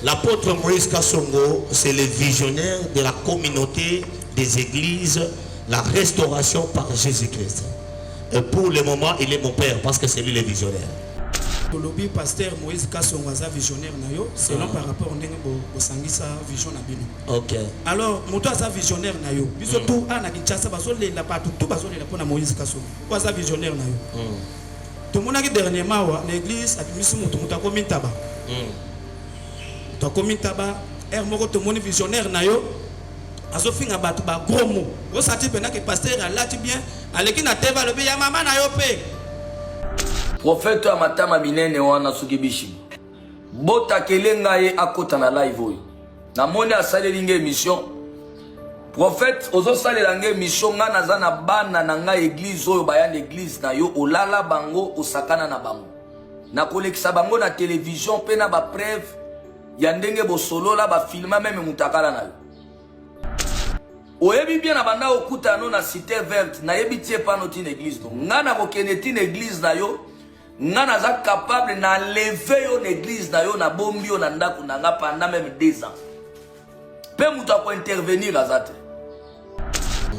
L'apôtre Moïse Kassongo, c'est le visionnaire de la communauté des églises, la restauration par Jésus-Christ. Et pour le moment, il est mon père parce que c'est lui le visionnaire. Le pasteur Moïse Kassongo est visionnaire, selon par rapport au Sangisa vision. Ok. Alors, mon toit est visionnaire, puisque tout a Kinshasa, la partout, tout est pour Moïse Kassongo. Quoi est visionnaire, tout le monde a dernièrement l'église a mis tout le monde comme tabac. Comme tabac, tout le monde visionnaire, azofinga batu ba gros mot osati pena que pasteur alati bien aleki na teva lobi ya mama na yo pe prophète amatama binene wana sukibishi bota kelenga ye akota na live oyo na moni asale linga émission prophète ozo sale linga émission nga naza na bana na nga église oyo baya l'église na yo olala bango osakana na bango na kolekisa bango na télévision pe na ba preuve ya ndenge bosolola ba filma même mutakala na yo. Oyebi bien na banda okuta no na cité verte na yebi tie pa noti église no ngana bokeneti église na yo ngana za capable na lever yo église na yo na bombi yo na ndako na nga pendant même 2 ans pe muta ko intervenir azate.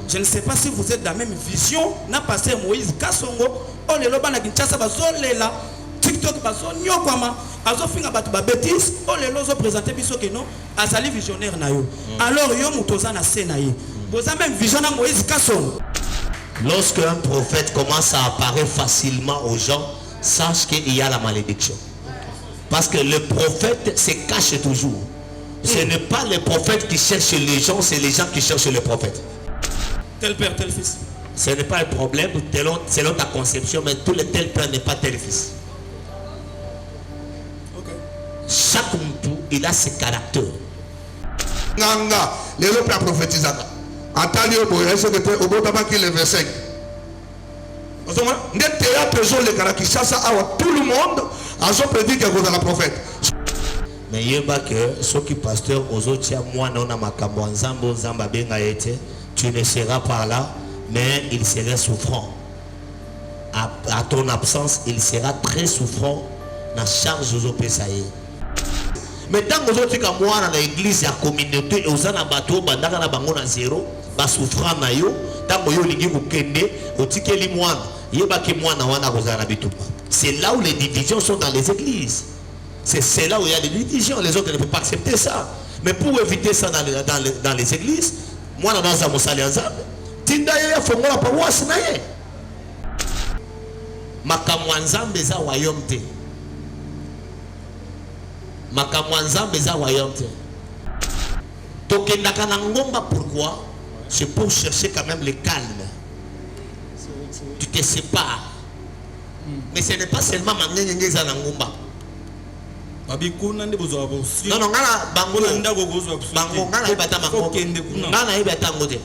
Je ne sais pas si vous êtes dans la même vision na pasteur Moïse Kassongo o lelo bana Kinshasa bazolela TikTok bazonyo kwama azofinga batu ba bêtise o lelo zo présenter biso que non azali visionnaire na yo. Alors yo mutoza na scène na ye vous avez même vision à Moïse Kassongo. Lorsqu'un prophète commence à apparaître facilement aux gens, sache qu'il y a la malédiction. Parce que le prophète se cache toujours. Ce n'est pas le prophète qui cherche les gens, c'est les gens qui cherchent le prophète. Tel père, tel fils. Ce n'est pas un problème selon ta conception, mais tout le tel père n'est pas tel fils. Okay. Chaque moutou, il a ses caractères. Nanga, les autres prophétisateurs. Antali oboye ce que tu obotama qui le verset. Ne théâtre zo le karakishasa awa tout le monde a zo prédit que vous êtes la prophète. Mais yeba que ceux qui pasteur ozotia moi non na makambo nzambo nzamba benga ete tu ne seras pas là mais il serait souffrant. À ton absence il sera très souffrant na charge ozo pesaye. Mais tant que vous êtes comme moi dans l'église, la communauté, et vous avez un bateau, vous avez un bango na zéro, vous souffrant na yo, tant que vous avez kende, vous avez les moines, c'est là où les divisions sont dans les églises. C'est là où il y a des divisions, les autres ne peuvent pas accepter ça. Mais pour éviter ça dans les églises, moi dans mon salaire, tinda ya faut moi pas voir ça naye. Makamwanzambe za wayomte. Makamwanzambe za wayomte. Tokendaka na ngomba pourquoi? C'est pour chercher quand même le calme. Tu te sépares. Mais ce n'est pas seulement mangenye za na ngomba. Non non ngana bango ngana ibata mango ngana ibata ngote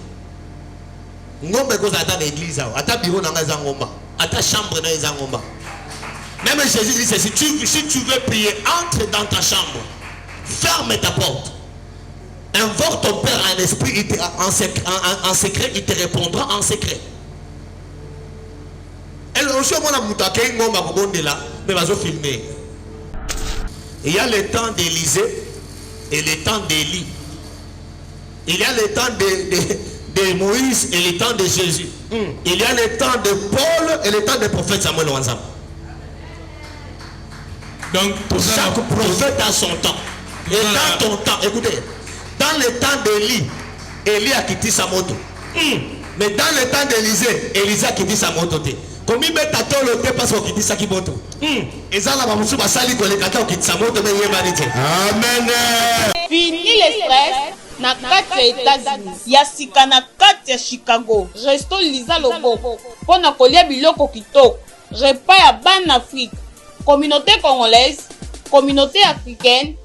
ngombe ko za ta l'église ata bureau na ngaza ngomba ata chambre na ngaza ngomba. Même Jésus dit si tu veux prier, entre dans ta chambre, ferme ta porte, invoque ton Père en esprit, en secret, il te répondra en secret. Il y a le temps d'Élisée et le temps d'Élie. Il y a le temps de Moïse et le temps de Jésus. Il y a le temps de Paul et le temps du prophète Samuel Wanzam. Donc, chaque prophète a son temps. Et dans ton temps, écoutez, dans le temps d'Élie, Élie a quitté sa moto. Mais dans le temps d'Élisée, Élisée a quitté sa moto. Comme il met à toi le thé parce qu'il quitte sa moto. Et ça, la moussou va salir pour les caca qui quitte sa moto. Amen. Fini les stress. Na kati ya États-Unis ya sika na kati ya Chicago resto Liza Loboko pona kolia biloko kitoko repas ya ban Afrique communauté congolaise communauté africaine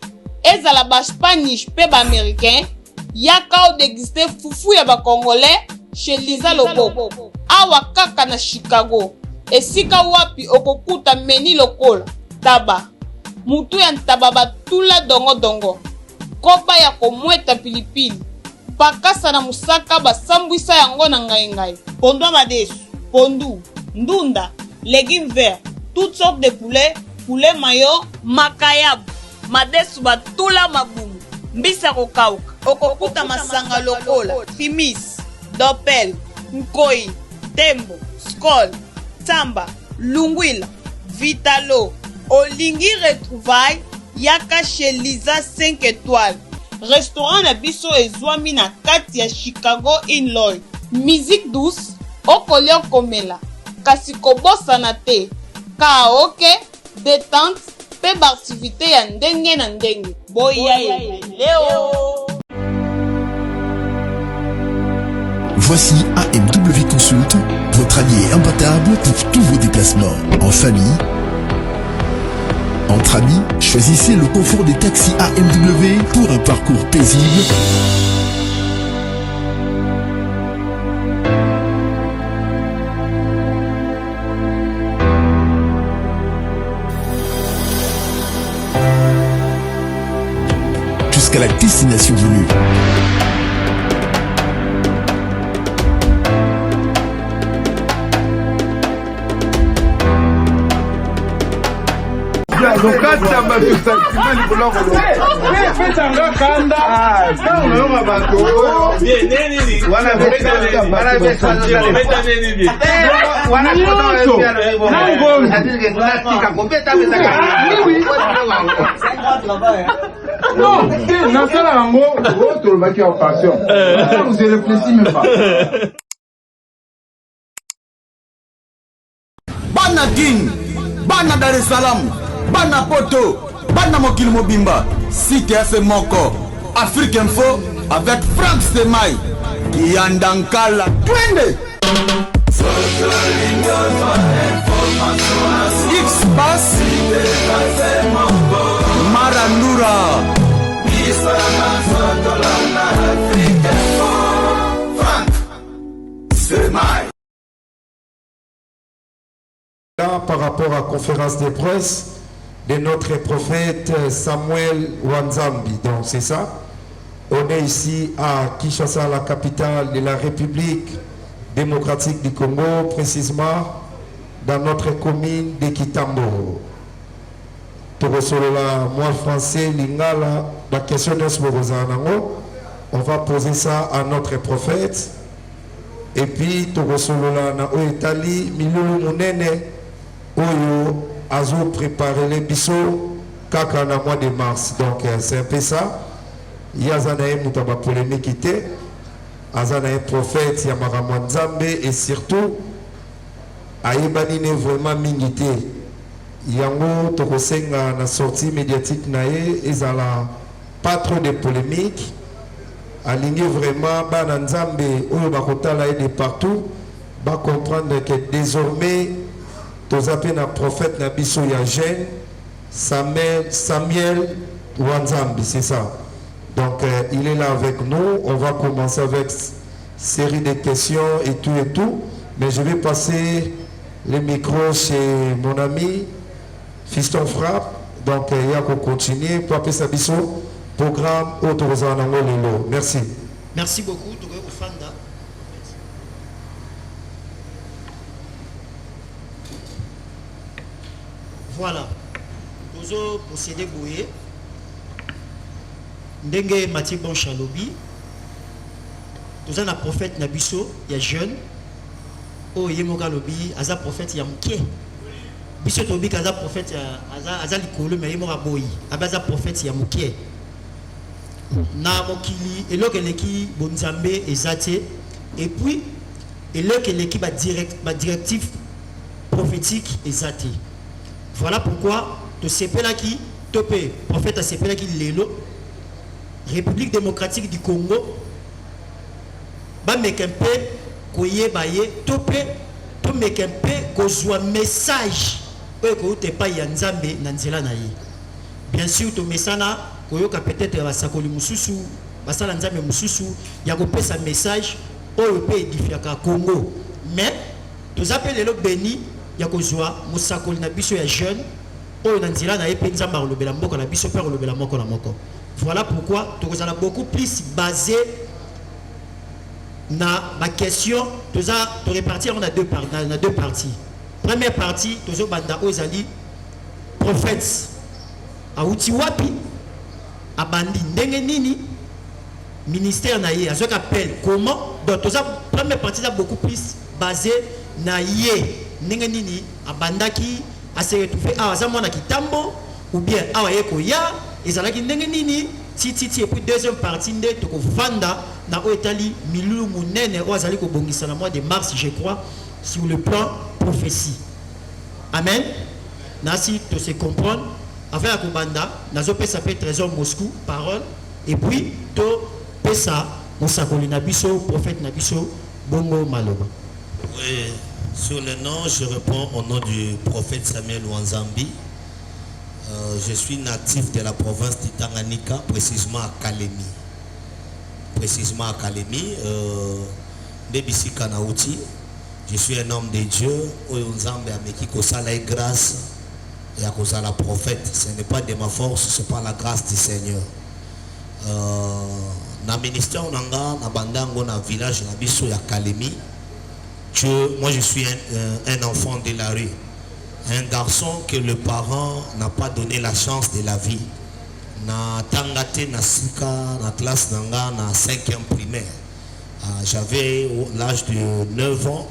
ezala ba Spanish pe ba américain yaka o déguster fufu ya ba congolais chez Liza Loboko awa kaka na Chicago esika wapi okokuta meni lokola taba mutu ya ntaba batula dongo dongo kopa ya komweta pilipili bakasa na musaka basambwisa yango na ngai pondu madesu pondu ndunda légumes verts toutes sortes de poulet poulet mayo makayab madesu batula mabumu, mbisa kokauka, okokuta masanga lokola, fimis, dopel, nkoi, tembo, skol, tamba, lungwila, vitalo, olingi retrouvaille, yaka chez Lisa 5 étoiles. Restaurant na biso ezwami na kati ya Chicago Illinois. Musique douce, okolia komela, kasi kobosana te, karaoke, détente, pe activité ya ndenge na ndenge. Boya leo. Voici AMW Consult, votre allié imbattable pour tous vos déplacements. En famille, entre amis, choisissez le confort des taxis AMW pour un parcours paisible. Jusqu'à la destination voulue. Bana King, Bana Dar es Salaam, Bana Poto, Bana Mokil Mobimba, CTF Moko, Afrique Info avec Frank Stemai, Yandankala, Twende. X-Bass, Maranura, Frank Stemai. Là, par rapport à la conférence de presse de notre prophète Samuel Wanzambi. Donc c'est ça. On est ici à Kinshasa, la capitale de la République démocratique du Congo, précisément dans notre commune de Kitambo. Moi français, Lingala, la question de on va poser ça à notre prophète. Et puis, Togosolola na Oetali, Milulu Munene, Oyo, Azo préparer les bisous, kaka na mois de mars. Donc, c'est un peu ça. Yazanae Moutaba polémique, Azanae prophète, Yamara Mwanzambe, et surtout, Aïbanine vraiment mingité. Yango, Togosenga, na sortie médiatique nae, ezala pas trop de polémique. Aligner vraiment Bananzambe ou Bakotala et de partout, va comprendre que désormais, tous appels un prophète Nabiso Yagen, Samuel Wanzambi, c'est ça. Donc il est là avec nous. On va commencer avec une série de questions et tout. Mais je vais passer le micro chez mon ami Fiston Frappe. Donc il y a qu'on continue pour appeler Sabiso. Programme Autorizanango Lelo. Merci. Merci beaucoup, Fanda. Voilà. Nous possédé Boué. Ndenge Mathieu Bonchalobi. Nous avons un prophète Nabiso, il y a jeune. Oh, Yemoga Lobi, Aza prophète Yamke. Biso Tobi, Aza prophète, Aza Likolo, mais Yemoga Boyi. Aza prophète Yamke. Na mokili eloko eleki bonzambe ezate et puis eloko eleki ba directif prophétique ezate. Voilà pourquoi to sepela ki topé prophète a sepela ki lelo République démocratique du Congo ba mekempe koye baye topé to mekempe kozwa message oyo ko te pa ya nzambe na nzela na ye. Bien sûr to mesana koyoka peut-être basakoli mususu basala nzambe mususu ya kopesa message oyo pe edifiaka Congo, mais tozape lelo beni ya kozwa musakoli na biso ya jeune oyo na nzela na ye pe nzambe alobela moko na biso pe alobela moko na moko. Voilà pourquoi tokozala beaucoup plus basé na ma question toza to répartir en deux parties. Première partie tozo banda ozali prophètes auti wapi abandi ndenge nini ministère na ye azoka appel comment donc ça première partie là beaucoup plus basé na ye ndenge nini abandaki a se retrouver à za mwana kitambo ou bien awa ye ko ya ezalaki ndenge nini titi et puis deuxième partie nde to ko vanda na o etali milulu munene o azali ko bongisa na mois de mars je crois sur le plan prophétie. Amen. Nasi to se comprendre avec la Kobanda, nazo pesa pe trésor Moscou, parole, et puis to pesa Mosakoli Nabiso, prophète Nabiso, Bongo Maloba. Oui, sur le nom, je réponds au nom du prophète Samuel Wanzambi. Je suis natif de la province de Tanganyika, précisément à Kalemi. Précisément à Kalemi, Debisi Kanauti. Je suis un homme de Dieu, Oyonzambe Ameki Kosala et grâce. Et à cause de la prophète, ce n'est pas de ma force, c'est par la grâce du Seigneur. Dans le ministère, dans Bandango, dans le village, dans Bissou, à Kalemi, moi je suis un enfant de la rue. Un garçon que le parent n'a pas donné la chance de la vie. Na Tangate, na Sika, na classe Nanga, na 5e primaire. J'avais l'âge de 9 ans.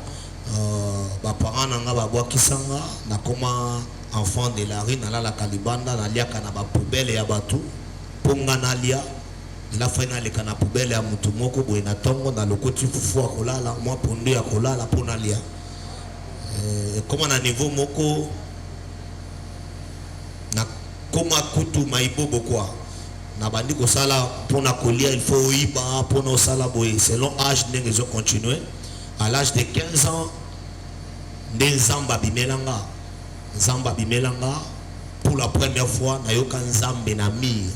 Mes parents n'ont pas kisanga na koma enfant de la rue na la kalibanda na lia kana ba poubelle ya batu ponga na lia la fina le kana poubelle ya mutu moko boye na tongo na lokoti fufu akolala moi pondu ya kolala pona lia comme na niveau moko na koma kutu maibobo quoi na bandi ko sala pona kolia il faut iba pona sala boye selon âge ndenge zo continuer à l'âge de 15 ans Nzamba bimelanga Nzamba bimelanga pour la première fois nayoka Nzambe na mir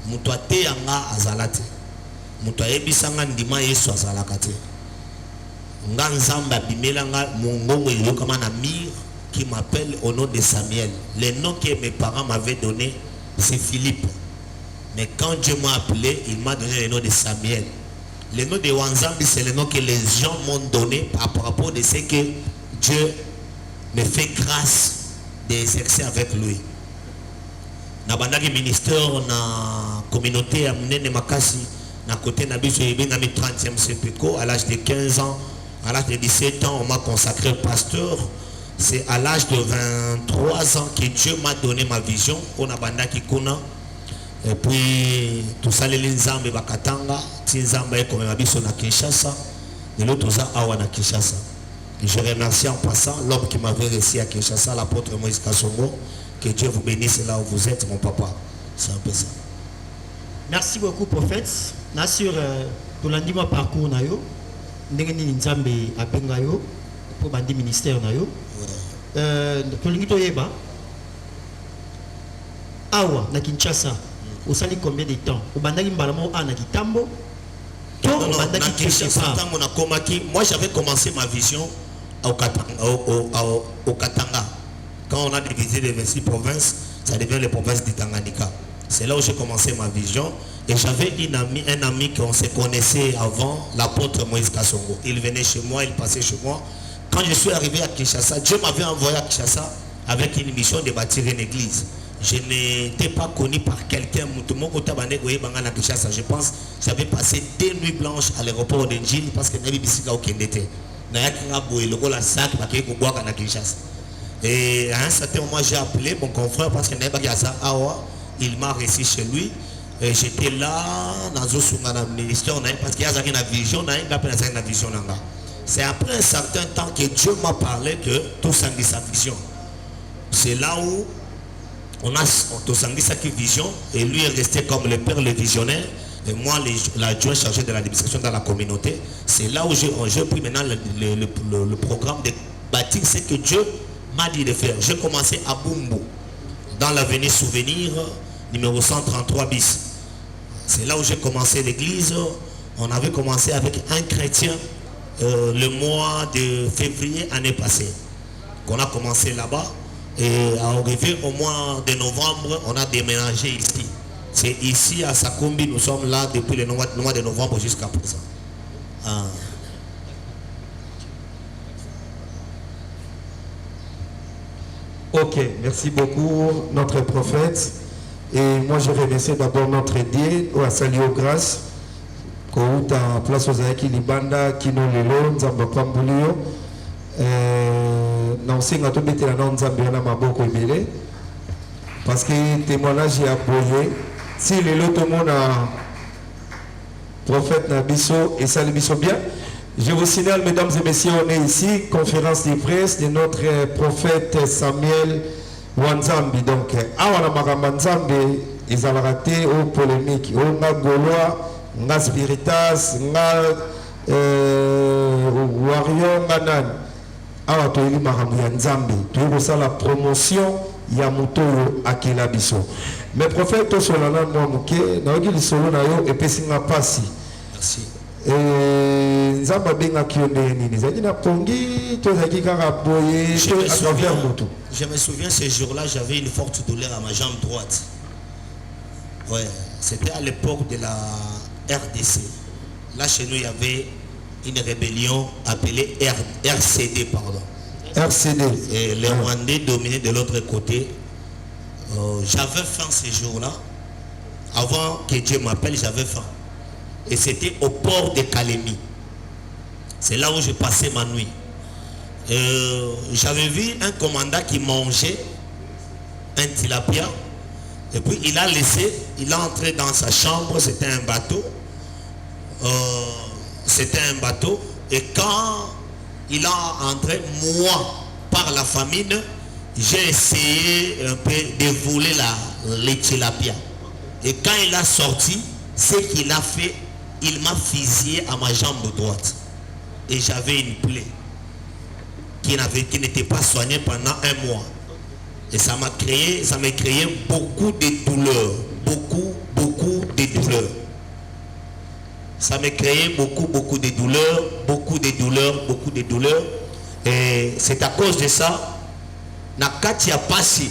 muto ate yanga azalate muto ayebisanga ndima Yesu azalakate nga Nzamba bimelanga mongongo yoka na mir qui m'appelle au nom de Samuel. Le nom que mes parents m'avaient donné c'est Philippe, mais quand Dieu m'a appelé il m'a donné le nom de Samuel. Le nom de Wanzambi c'est le nom que les gens m'ont donné par rapport à ce que Dieu me fait grâce d'exercer avec lui. Na bandaki ministère na communauté à Mnene Makasi na côté na biso na 30e CPCO à l'âge de 15 ans, à l'âge de 17 ans on m'a consacré pasteur. C'est à l'âge de 23 ans que Dieu m'a donné ma vision on a bandaki kuna et puis tout ça les nzambe bakatanga tinzamba et comme biso na Kinshasa de l'autre ça awa na Kinshasa. Je remercie en passant l'homme qui m'avait reçu à Kinshasa, l'apôtre Moïse Kassongo. Que Dieu vous bénisse là où vous êtes, mon papa. C'est un peu ça. Merci beaucoup, prophète. Nassur, pour l'andima parcours nayo, ndengeni nzambe abenga yo pour bandi ministère nayo. Pour l'ingito yeba, awa na Kinshasa, au sali combien de temps? Au bandaki mbalamo a na kitambo. Non, moi j'avais commencé ma vision au Katanga. Quand on a divisé les 26 provinces, ça devient les provinces du Tanganyika. C'est là où j'ai commencé ma vision. Et j'avais un ami qu'on se connaissait avant, l'apôtre Moïse Kassongo. Il venait chez moi, il passait chez moi. Quand je suis arrivé à Kinshasa, Dieu m'avait envoyé à Kinshasa avec une mission de bâtir une église. Je n'étais pas connu par quelqu'un. Je pense que j'avais passé 2 nuits blanches à l'aéroport d'Enjil parce que n'avais pas et à un certain moment, j'ai appelé mon confrère parce que il m'a reçu chez lui. J'étais là dans le ministère parce qu'il y a une vision. C'est après un certain temps que Dieu m'a parlé de tout ça de sa vision. C'est là où on a tout ça qui vision et lui est resté comme le père, le visionnaire. Et moi, l'adjoint chargé de l'administration dans la communauté. C'est là où j'ai pris maintenant le programme de bâtir ce que Dieu m'a dit de faire. J'ai commencé à Bumbu, dans l'avenue Souvenir, numéro 133 bis. C'est là où j'ai commencé l'église. On avait commencé avec un chrétien le mois de février année passée. On a commencé là-bas. Et arrivé au mois de novembre, on a déménagé ici. C'est ici à Sakumbi, nous sommes là depuis le mois de novembre jusqu'à présent. Ok, merci beaucoup, notre prophète. Et moi, je remercie d'abord notre Dieu, au Salio Grâce, Kouta, place aux Aïki Libanda, Kino Lelo, Nzamba Pambulio. Non, c'est un peu de la Nzamba Maboko Ebele. Parce que témoignage est appuyé. Si Lelo, tout le monde a prophète Nabiso et Salibiso bien. Je vous signale, mesdames et messieurs, on est ici, conférence de presse de notre prophète Samuel Wanzambi. Donc, awana makambo Nzambe ezala raté au polémique, au nga Gaulois, nga Spiritas, nga Wario, nga nani. Awa toyeli makambo ya Nzambe, toyeli kosala promotion ya motoyo akela biso. Mais prophète tosolana mwa moke, nayoki lisolo na yo epesinga pasi. Merci. Nzamba abengaki yo ndenge nini ezalaki na pongi to ezalaki kaka boye to à travers moto. Je me souviens ce jour-là, j'avais une forte douleur à ma jambe droite. Ouais, c'était à l'époque de la RDC. Là chez nous il y avait une rébellion appelée RCD, pardon. RCD. Et les Rwandais dominaient de l'autre côté. J'avais faim ce jour-là. Avant que Dieu m'appelle, j'avais faim. Et c'était au port de Kalemi. C'est là où je passais ma nuit. J'avais vu un commandant qui mangeait un tilapia. Et puis il a laissé, il est entré dans sa chambre, c'était un bateau. C'était un bateau. Et quand il a entré, moi, par la famine, j'ai essayé un peu de voler les tilapia. Et quand il a sorti, ce qu'il a fait, il m'a fusillé à ma jambe droite. Et j'avais une plaie qui n'était pas soignée pendant un mois. Et ça m'a créé beaucoup de douleurs. Beaucoup de douleurs. Ça m'a créé beaucoup de douleurs. Et c'est à cause de ça, na kati ya pasi,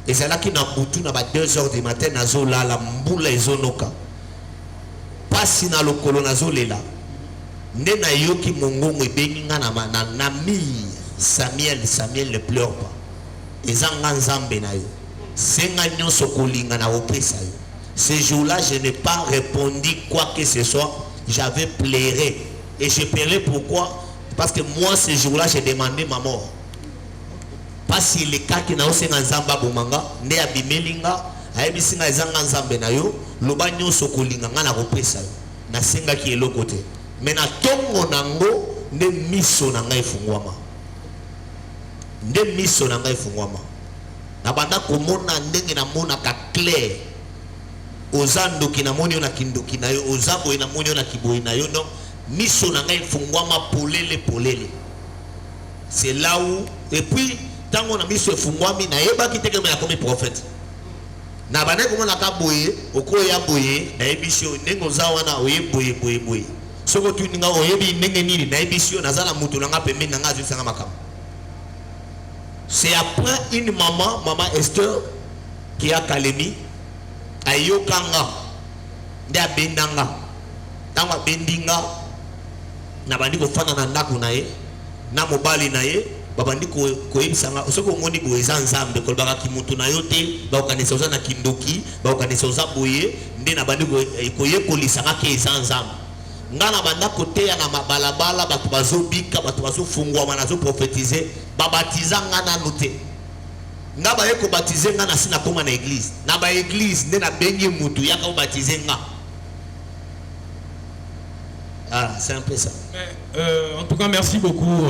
et c'est là qu'il n'a boutu na 2h du matin, nazo la mboula ezonoka. Pasi na lokolo nazo lela. Nde na yoki mongongo ebengi nga na nami Samuel ne pleure pas. Ezanga nzambe na yo. Senga nyonso kolinga na opesa yo. Ce jour-là, je n'ai pas répondu quoi que ce soit. J'avais pleuré. Et je pleurais pourquoi? Parce que moi, ce jour-là, j'ai demandé ma mort. Parce que les cas qui n'ont pas nzamba bomanga, ne abimelinga, ayebisinga ezanga nzambe na yo, loba nyonso kolinga nga na kopesa yo. Na senga ki elo côté. Mais na tongo nango nde miso na ngai fungwama. Nde miso na ngai fungwama. Na banda komona ndenge na mona ka clair. Ozando ki na moni na kindoki na yo, ozabo na moni na kiboyi na yo, non miso na ngai fungwama polele. C'est là où, et puis tango na miso fungwami na yeba ki teke me na komi prophète. Na bana ko na ka boye, okoya boye, na ebisio nengo zawana oye boye. Soko tu ninga oyebi ndenge nini na ebisio nazala mutu na nga pembe na nga azisanga makam. C'est après une maman Esther qui a Kalemi ayokanga nda bendanga tanga bendinga na bandi ko fana na ndako na ye na mobali na ye babandi ko yebisanga soko ngoni bo eza nzambe ko baka kimutu na yo te ba okanisa oza na kindoki ba okanisa oza boye nde na bandi ko yekolisanga ke eza nzambe ngana banda koteya na mabalabala batu bazobika batu bazofungwa banazo prophétiser babatiza ngana note nga ba yeko baptiser nga na sina koma na église na ba église nde na bengi mutu yaka baptiser nga. Ah, c'est un peu ça. En tout cas, merci beaucoup,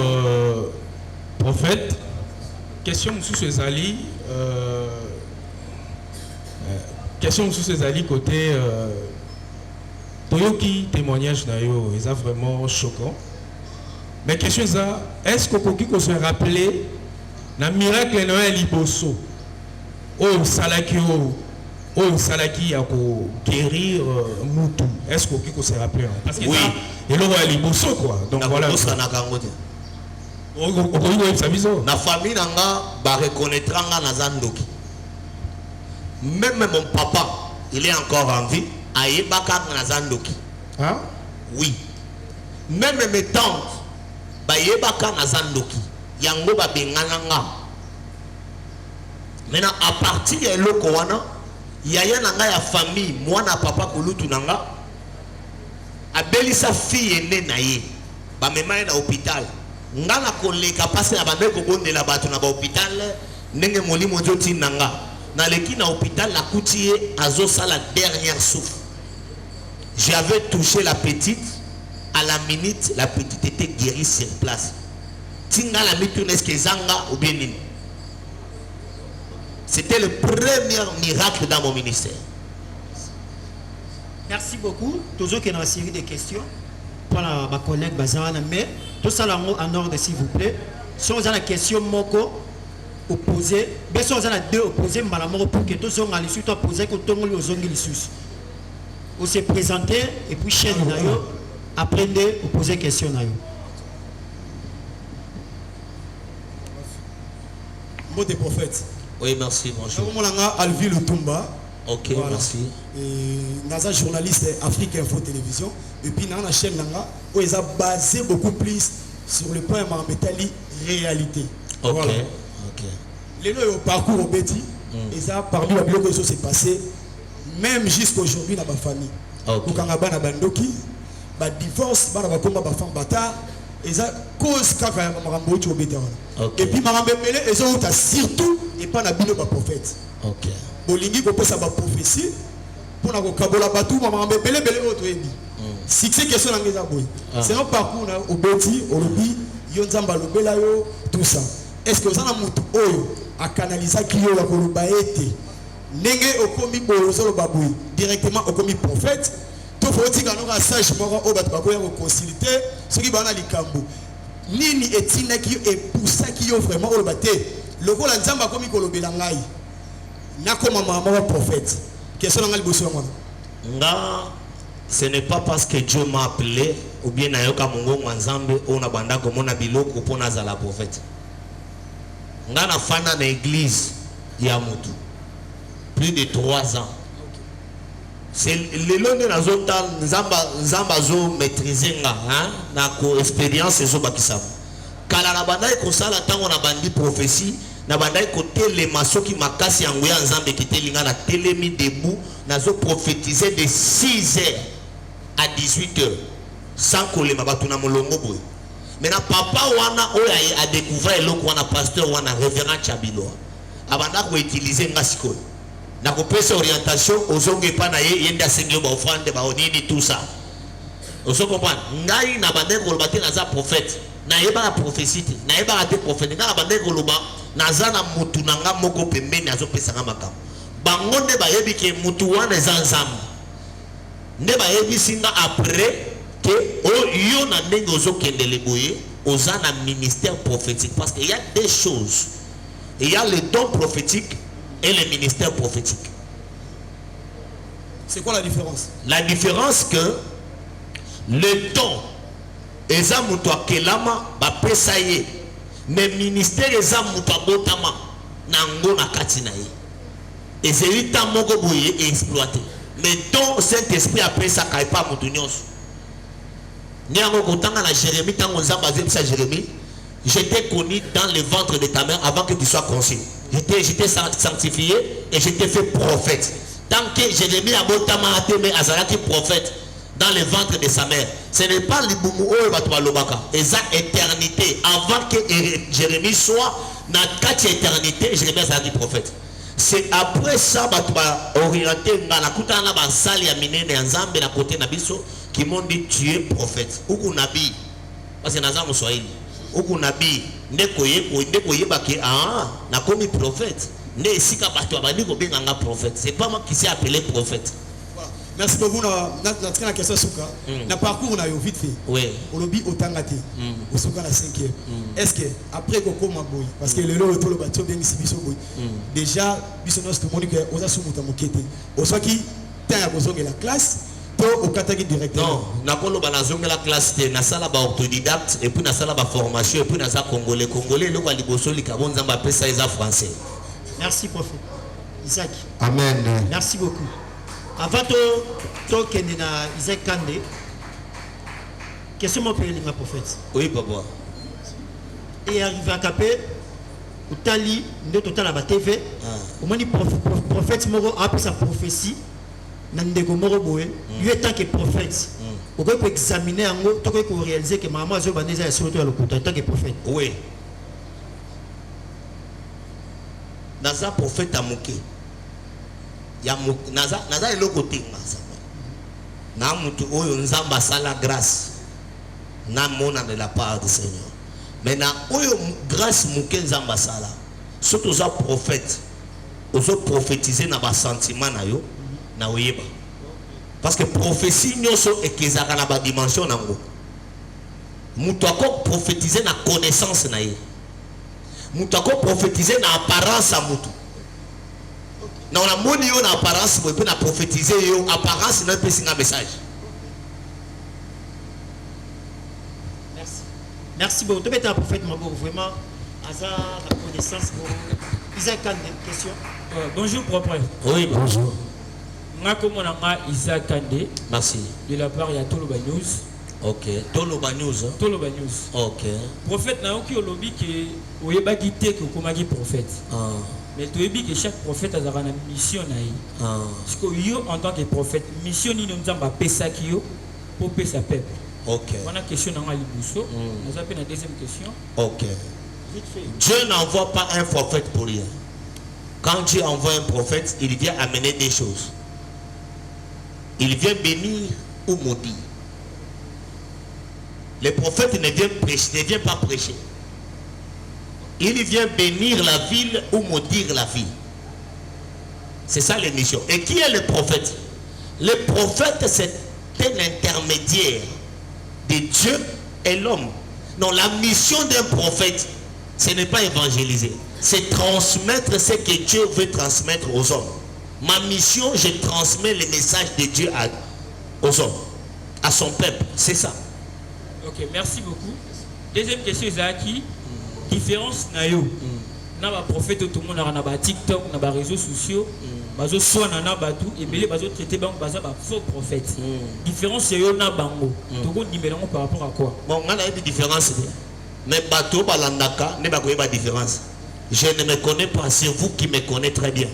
prophète. Question sous Ezali. Question sous Ezali côté Toyoki témoignage d'ailleurs, ils sont vraiment choquant. Mais question ça, est-ce qu'on peut se rappeler le miracle Noël Liboso au Salaki a guérir Moutou? Est-ce qu'on peut se rappeler? Parce que oui. Et là, il est Liboso quoi. Donc voilà. Na famille nanga ba reconnaîtra nga na zandoki. Même mon papa, il est encore en vie. Ayebaka na zandoki. Hein? Oui. Même mes tantes, bayebaka na zandoki. Yango ba bengana nga. Maintenant à partir de l'oko wana, yaya na ngai ya famille mwana papa kolutu na nga abelisa fille ene na ye bamema ye na hôpital nga na koleka pasi na bande kobondela bato na bahôpital ndenge molimo nzo ntina nga naleki na hôpital nakuti ye azosala dernière souffle. J'avais touché la petite, à la minute la petite était guérie sur place. Tinga la mitournesque zanga ou bien nini. C'était le premier miracle dans mon ministère. Merci beaucoup. Toujours qu'il y a une série de questions pour ma collègue Bazana, mais tout ça en ordre s'il vous plaît. Si on a la question moko opposée, bien sûr on a deux opposés, malamoro pour que tous on a les suites opposées que tout le monde aux ongles sus. On s'est présenté et puis chaîne nayo apprenez à poser question nayo. Mot des prophètes. Oui, merci, bonjour. Alvi Lutumba. Ok, voilà. Merci. Naza journaliste Afrique Info Télévision. Et puis dans la chaîne Nanga, où ils ont basé beaucoup plus sur le point de métallique réalité. Ok. Voilà. Ok. Les lois au parcours au Betty, ils ont parmi les blocs qui s'est passé, même jusqu'à aujourd'hui dans ma famille. Ok. Quand on a bandoki, ba divorce, ba na komba ba femme bata, ils ont cause kaka marambo au Betty. Et puis marambo belé, ils ont surtout et pas na bino ba prophète. Ok. Bolingi ko pesa ba prophétie pour na ko kabola batu marambo belé auto ebi. Si c'est question na ngeza boy. C'est un parcours na au Betty, au Rubi, yo nzamba lobela yo tout ça. Est-ce que vous avez un oyo à canaliser qui yo la koluba ete nenge okomi bolozolo baboui directement okomi prophète to faut dire que nous sage moko o bato bakoya ko consulter ce qui bana likambo nini etina ki et pour ça qui yo vraiment o baté le ko la nzamba komi kolobela ngai nakoma mama prophète question ngali boso ngona nga ce n'est pas parce que Dieu m'a appelé ou bien nayoka mungu nzambe o na banda ko mona biloko pona za la prophète. Nga na fana na église ya mutu plus de 3 ans. C'est le long de la zone nzamba zo maîtriser nga na ko expérience zo bakisama. Kala na banda ko sala tango na bandi prophétie na banda ko telema soki makasi yango ya nzambe kitelinga na telemi debout na zo prophétiser de 6h à 18h sans kolema batu na molongo boy. Maintenant papa wana oya a découvert eloko wana pasteur wana révérend Chabiloa abanda ko utiliser ngasiko na ko pesa orientation ozonge pa na ye yenda sengyo ba offrande ba onini tout ça ozo comprendre ngai na bande ko lobate na za prophète na yeba la prophétie na yeba te prophète na bande ko loba na za na mutu na nga moko pembeni azo pesa nga makam bango ne ba yebi ke mutu wana za nzambe ne ba yebi singa après que yo na ndenge ozokendele boye oza na ministère prophétique parce qu'il y a deux choses. Il y a le don prophétique et le ministère prophétique. C'est quoi la différence? La différence que le don eza mutu akelama ba pesa ye mais ministère eza mutu abotama na ngo na kati na ye ezeli ta moko boye exploiter mais don Saint-Esprit a pesa kai pa mutu nyonso. Jérémie, Jérémie, j'étais connu dans le ventre de ta mère avant que tu sois conçu. J'étais sanctifié et j'étais fait prophète. Tant que Jérémie a botama mais Azaraki prophète dans le ventre de sa mère. Ce n'est pas l'iboumu lobaka. Eza éternité. Avant que Jérémie soit dans 4 éternité, Jérémie Azaraki prophète. C'est après ça que orienté dans la kutana basali ya minene ya nzambe na côté na biso qui m'ont dit tu es prophète. Uku nabi parce que naza Mswahili. Uku nabi ndeko yeba ke na komi prophète. Ne esika bato abandi ko benga nga prophète. C'est pas moi qui s'est appelé prophète. Voilà. Merci beaucoup na question suka. Na parcours na yo vite fait. Oui. Olobi otangati. Osuka na 5e. Est-ce que après koko maboy parce que le retour le bateau bien ici biso boy. Déjà biso nos tout monde que oza sumuta mokete. Osaki tant ya kozonga la classe au kataki directement. Non, na kolo banazonga la classe te na sala ba autodidacte et puis na sala ba formation et puis na sa congolais le kwa liboso likabon nzamba pesa eza français. Merci prophète Isaac. Amen. Merci beaucoup. Avant to kende na Isaac Kande. Question mon père le prophète. Oui papa. Et arrivé à Capé Otali, nde total à TV. Au moins, prophète moro a appris sa prophétie. Nandego moro boé. Lui est tant que prophète. On peut examiner en gros, on peut réaliser que maman a zo bandeza ya surtout à l'okuta tant que prophète. Oui. Naza prophète amuke. Ya naza eloko tinga ça. Na mutu oyo nzamba sala grâce. Na mona de la part du Seigneur. Mais na oyo grâce muke nzamba sala. Surtout za prophète. Ozo prophétiser na ba sentiment na yo na oyeba. Parce que prophétie nyoso ekezaka na ba dimension nango. Mutu ako prophétiser na connaissance na ye. Mutu ako prophétiser na apparence à mutu. Na on a moni yo na apparence bo pe na prophétiser yo apparence na pe singa message. Merci. Merci beaucoup. Tu es un prophète Mabo vraiment asa la connaissance pour Isaac a des questions. Bonjour prophète. Oui, bonjour. Isaac Kandé. Merci. De la part de Toloba News. Ok. Toloba News. Toloba News. Ok. Prophète na oki olobi ke oyeba kité ke komaki prophète. Mais tu dis que chaque prophète a une mission na yi. Parce que yo en tant que prophète mission ni nzamba pesa ki yo pour pesa peuple. Ok. On a question na libuso. Nous avons la deuxième question. Ok. Dieu n'envoie pas un prophète pour rien. Quand Dieu envoie un prophète, il vient amener des choses. Il vient bénir ou maudire. Le prophète ne vient pas prêcher. Il vient bénir la ville ou maudire la ville. C'est ça l'émission. Et qui est le prophète? Le prophète, c'est un intermédiaire de Dieu et l'homme. Non, la mission d'un prophète, ce n'est pas évangéliser. C'est transmettre ce que Dieu veut transmettre aux hommes. Ma mission, je transmets le message de Dieu aux hommes, à son peuple. C'est ça. Ok, merci beaucoup. Deuxième question, Zaki. Différence na yo. Na ba prophète tout le monde na ba TikTok, na ba réseaux sociaux, bazo soana na ba tout et belé bazo traiter bango baza ba faux prophète. Différence yo na bango. Toko numéro par rapport à quoi? Bon, on a une différence. Mais bateau balandaka ne ba koyeba différence. Je ne me connais pas, c'est vous qui me connaissez très bien.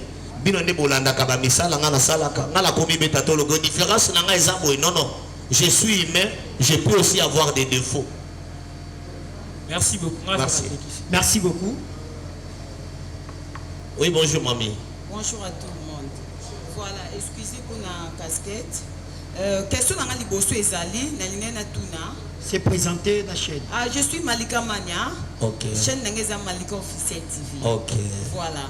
Binone bolandaka ba misala ngana salaka ngala komi betato logo différence na nga ezabo non non. Je suis humain, je peux aussi avoir des défauts. Merci beaucoup. Merci. Merci beaucoup. Oui, bonjour mamie. Bonjour à tout le monde. Voilà, excusez pour la casquette. Question dans les bosses ezali na lingena tuna. C'est présenté la chaîne. Ah, je suis Malika Mania. Ok. Chaîne Nangeza Malika officiel TV. Ok. Voilà.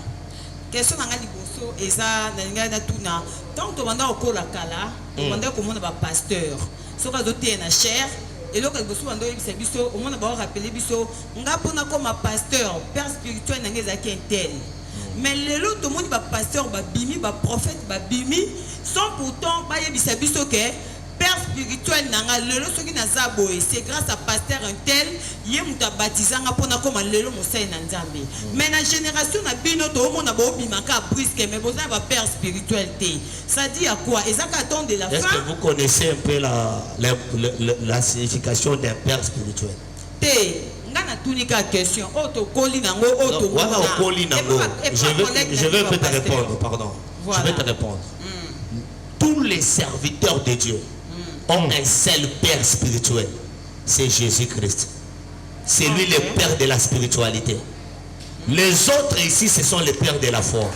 Question dans les bosses eza na lingena tuna. Tant to banda okola kala, to banda ko mona ba pasteur. So ka doté na cher. Et là, quand vous avez dit au monde va rappeler biso, on a pour comme pasteur, père spirituel n'engage qu'un tel. Mais les autres monde va pasteur, va bimi, va prophète, va bimi, sans pourtant pas y biso que père spirituel n'anga le ce qui n'a zaboé, c'est grâce à pasteur un tel, yem ta baptisé nga pour na comme le monseigneur n'anzambe. Mais la génération n'a bino to monde a bimaka brusque, mais besoin va père spirituel té. Ça dit à quoi? Et ça qu'attend de la fin. Est-ce que vous connaissez un peu la signification d'un père spirituel? Té. Question. Je vais te répondre, pardon. Voilà. Je vais te répondre. Tous les serviteurs de Dieu ont un seul père spirituel. C'est Jésus-Christ. C'est lui le père de la spiritualité. Les autres ici, ce sont les pères de la foi.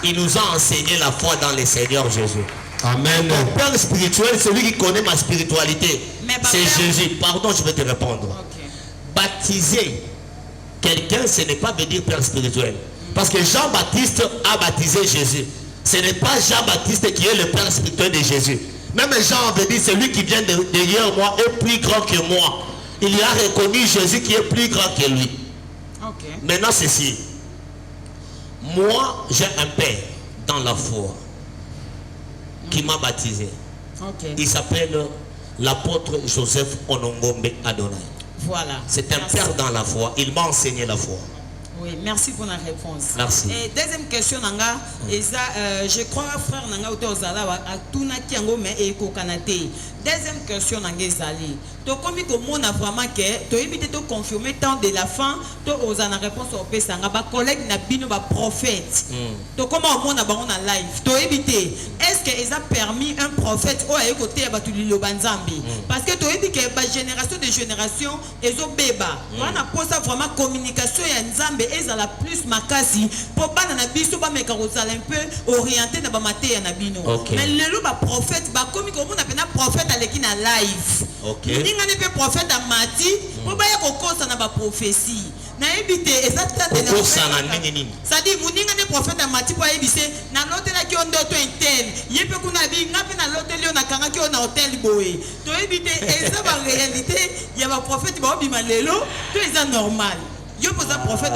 Il nous a enseigné la foi dans le Seigneur Jésus. Amen. Mon père spirituel, celui qui connaît ma spiritualité, c'est Jésus. Pardon, je vais te répondre. Baptiser quelqu'un, ce n'est pas venir père spirituel. Parce que Jean-Baptiste a baptisé Jésus. Ce n'est pas Jean-Baptiste qui est le père spirituel de Jésus. Même Jean veut dire celui qui vient derrière moi est plus grand que moi. Il a reconnu Jésus qui est plus grand que lui. Maintenant ceci. Moi, j'ai un père dans la foi qui m'a baptisé. Il s'appelle l'apôtre Joseph Onongombe Adonai. Voilà. C'est un père dans la foi. Il m'a enseigné la foi. Oui, merci pour la réponse. Merci. Et deuxième question, Nanga, je crois frère Nanga Otozala a tout nakiango mais et kokanate. Deuxième question, Nanga Zali. To komi ko mona vraiment que to éviter de confirmer tant de la fin, to osana réponse au pesanga ba collègue na bino ba prophète. To comment mona ba on a live. To éviter. Est-ce que ils a permis un prophète o aye côté ba tu lilo banzambi? Parce que to éviter que ba génération de génération ezo beba. On a posé vraiment communication ya nzambe ezala plus makasi pour bana na biso ba meka kozala un peu orienté na ba maté na bino. Mais lelo ba prophète ba komi ko mona pena prophète aleki na live. Ninga ne pe prophète a mati pour ba ya kokosa na ba prophétie. Na ebité exactement kokosa na ndenge nini? Ça dit muninga ne prophète a mati pour ebise na lotela ki ondoto intel. Yepe kuna bi ngapi na loteli na kanga ki na hôtel boy. To ebité eza ba réalité ya ba prophète ba obima lelo to eza normal. Yo pose un prophète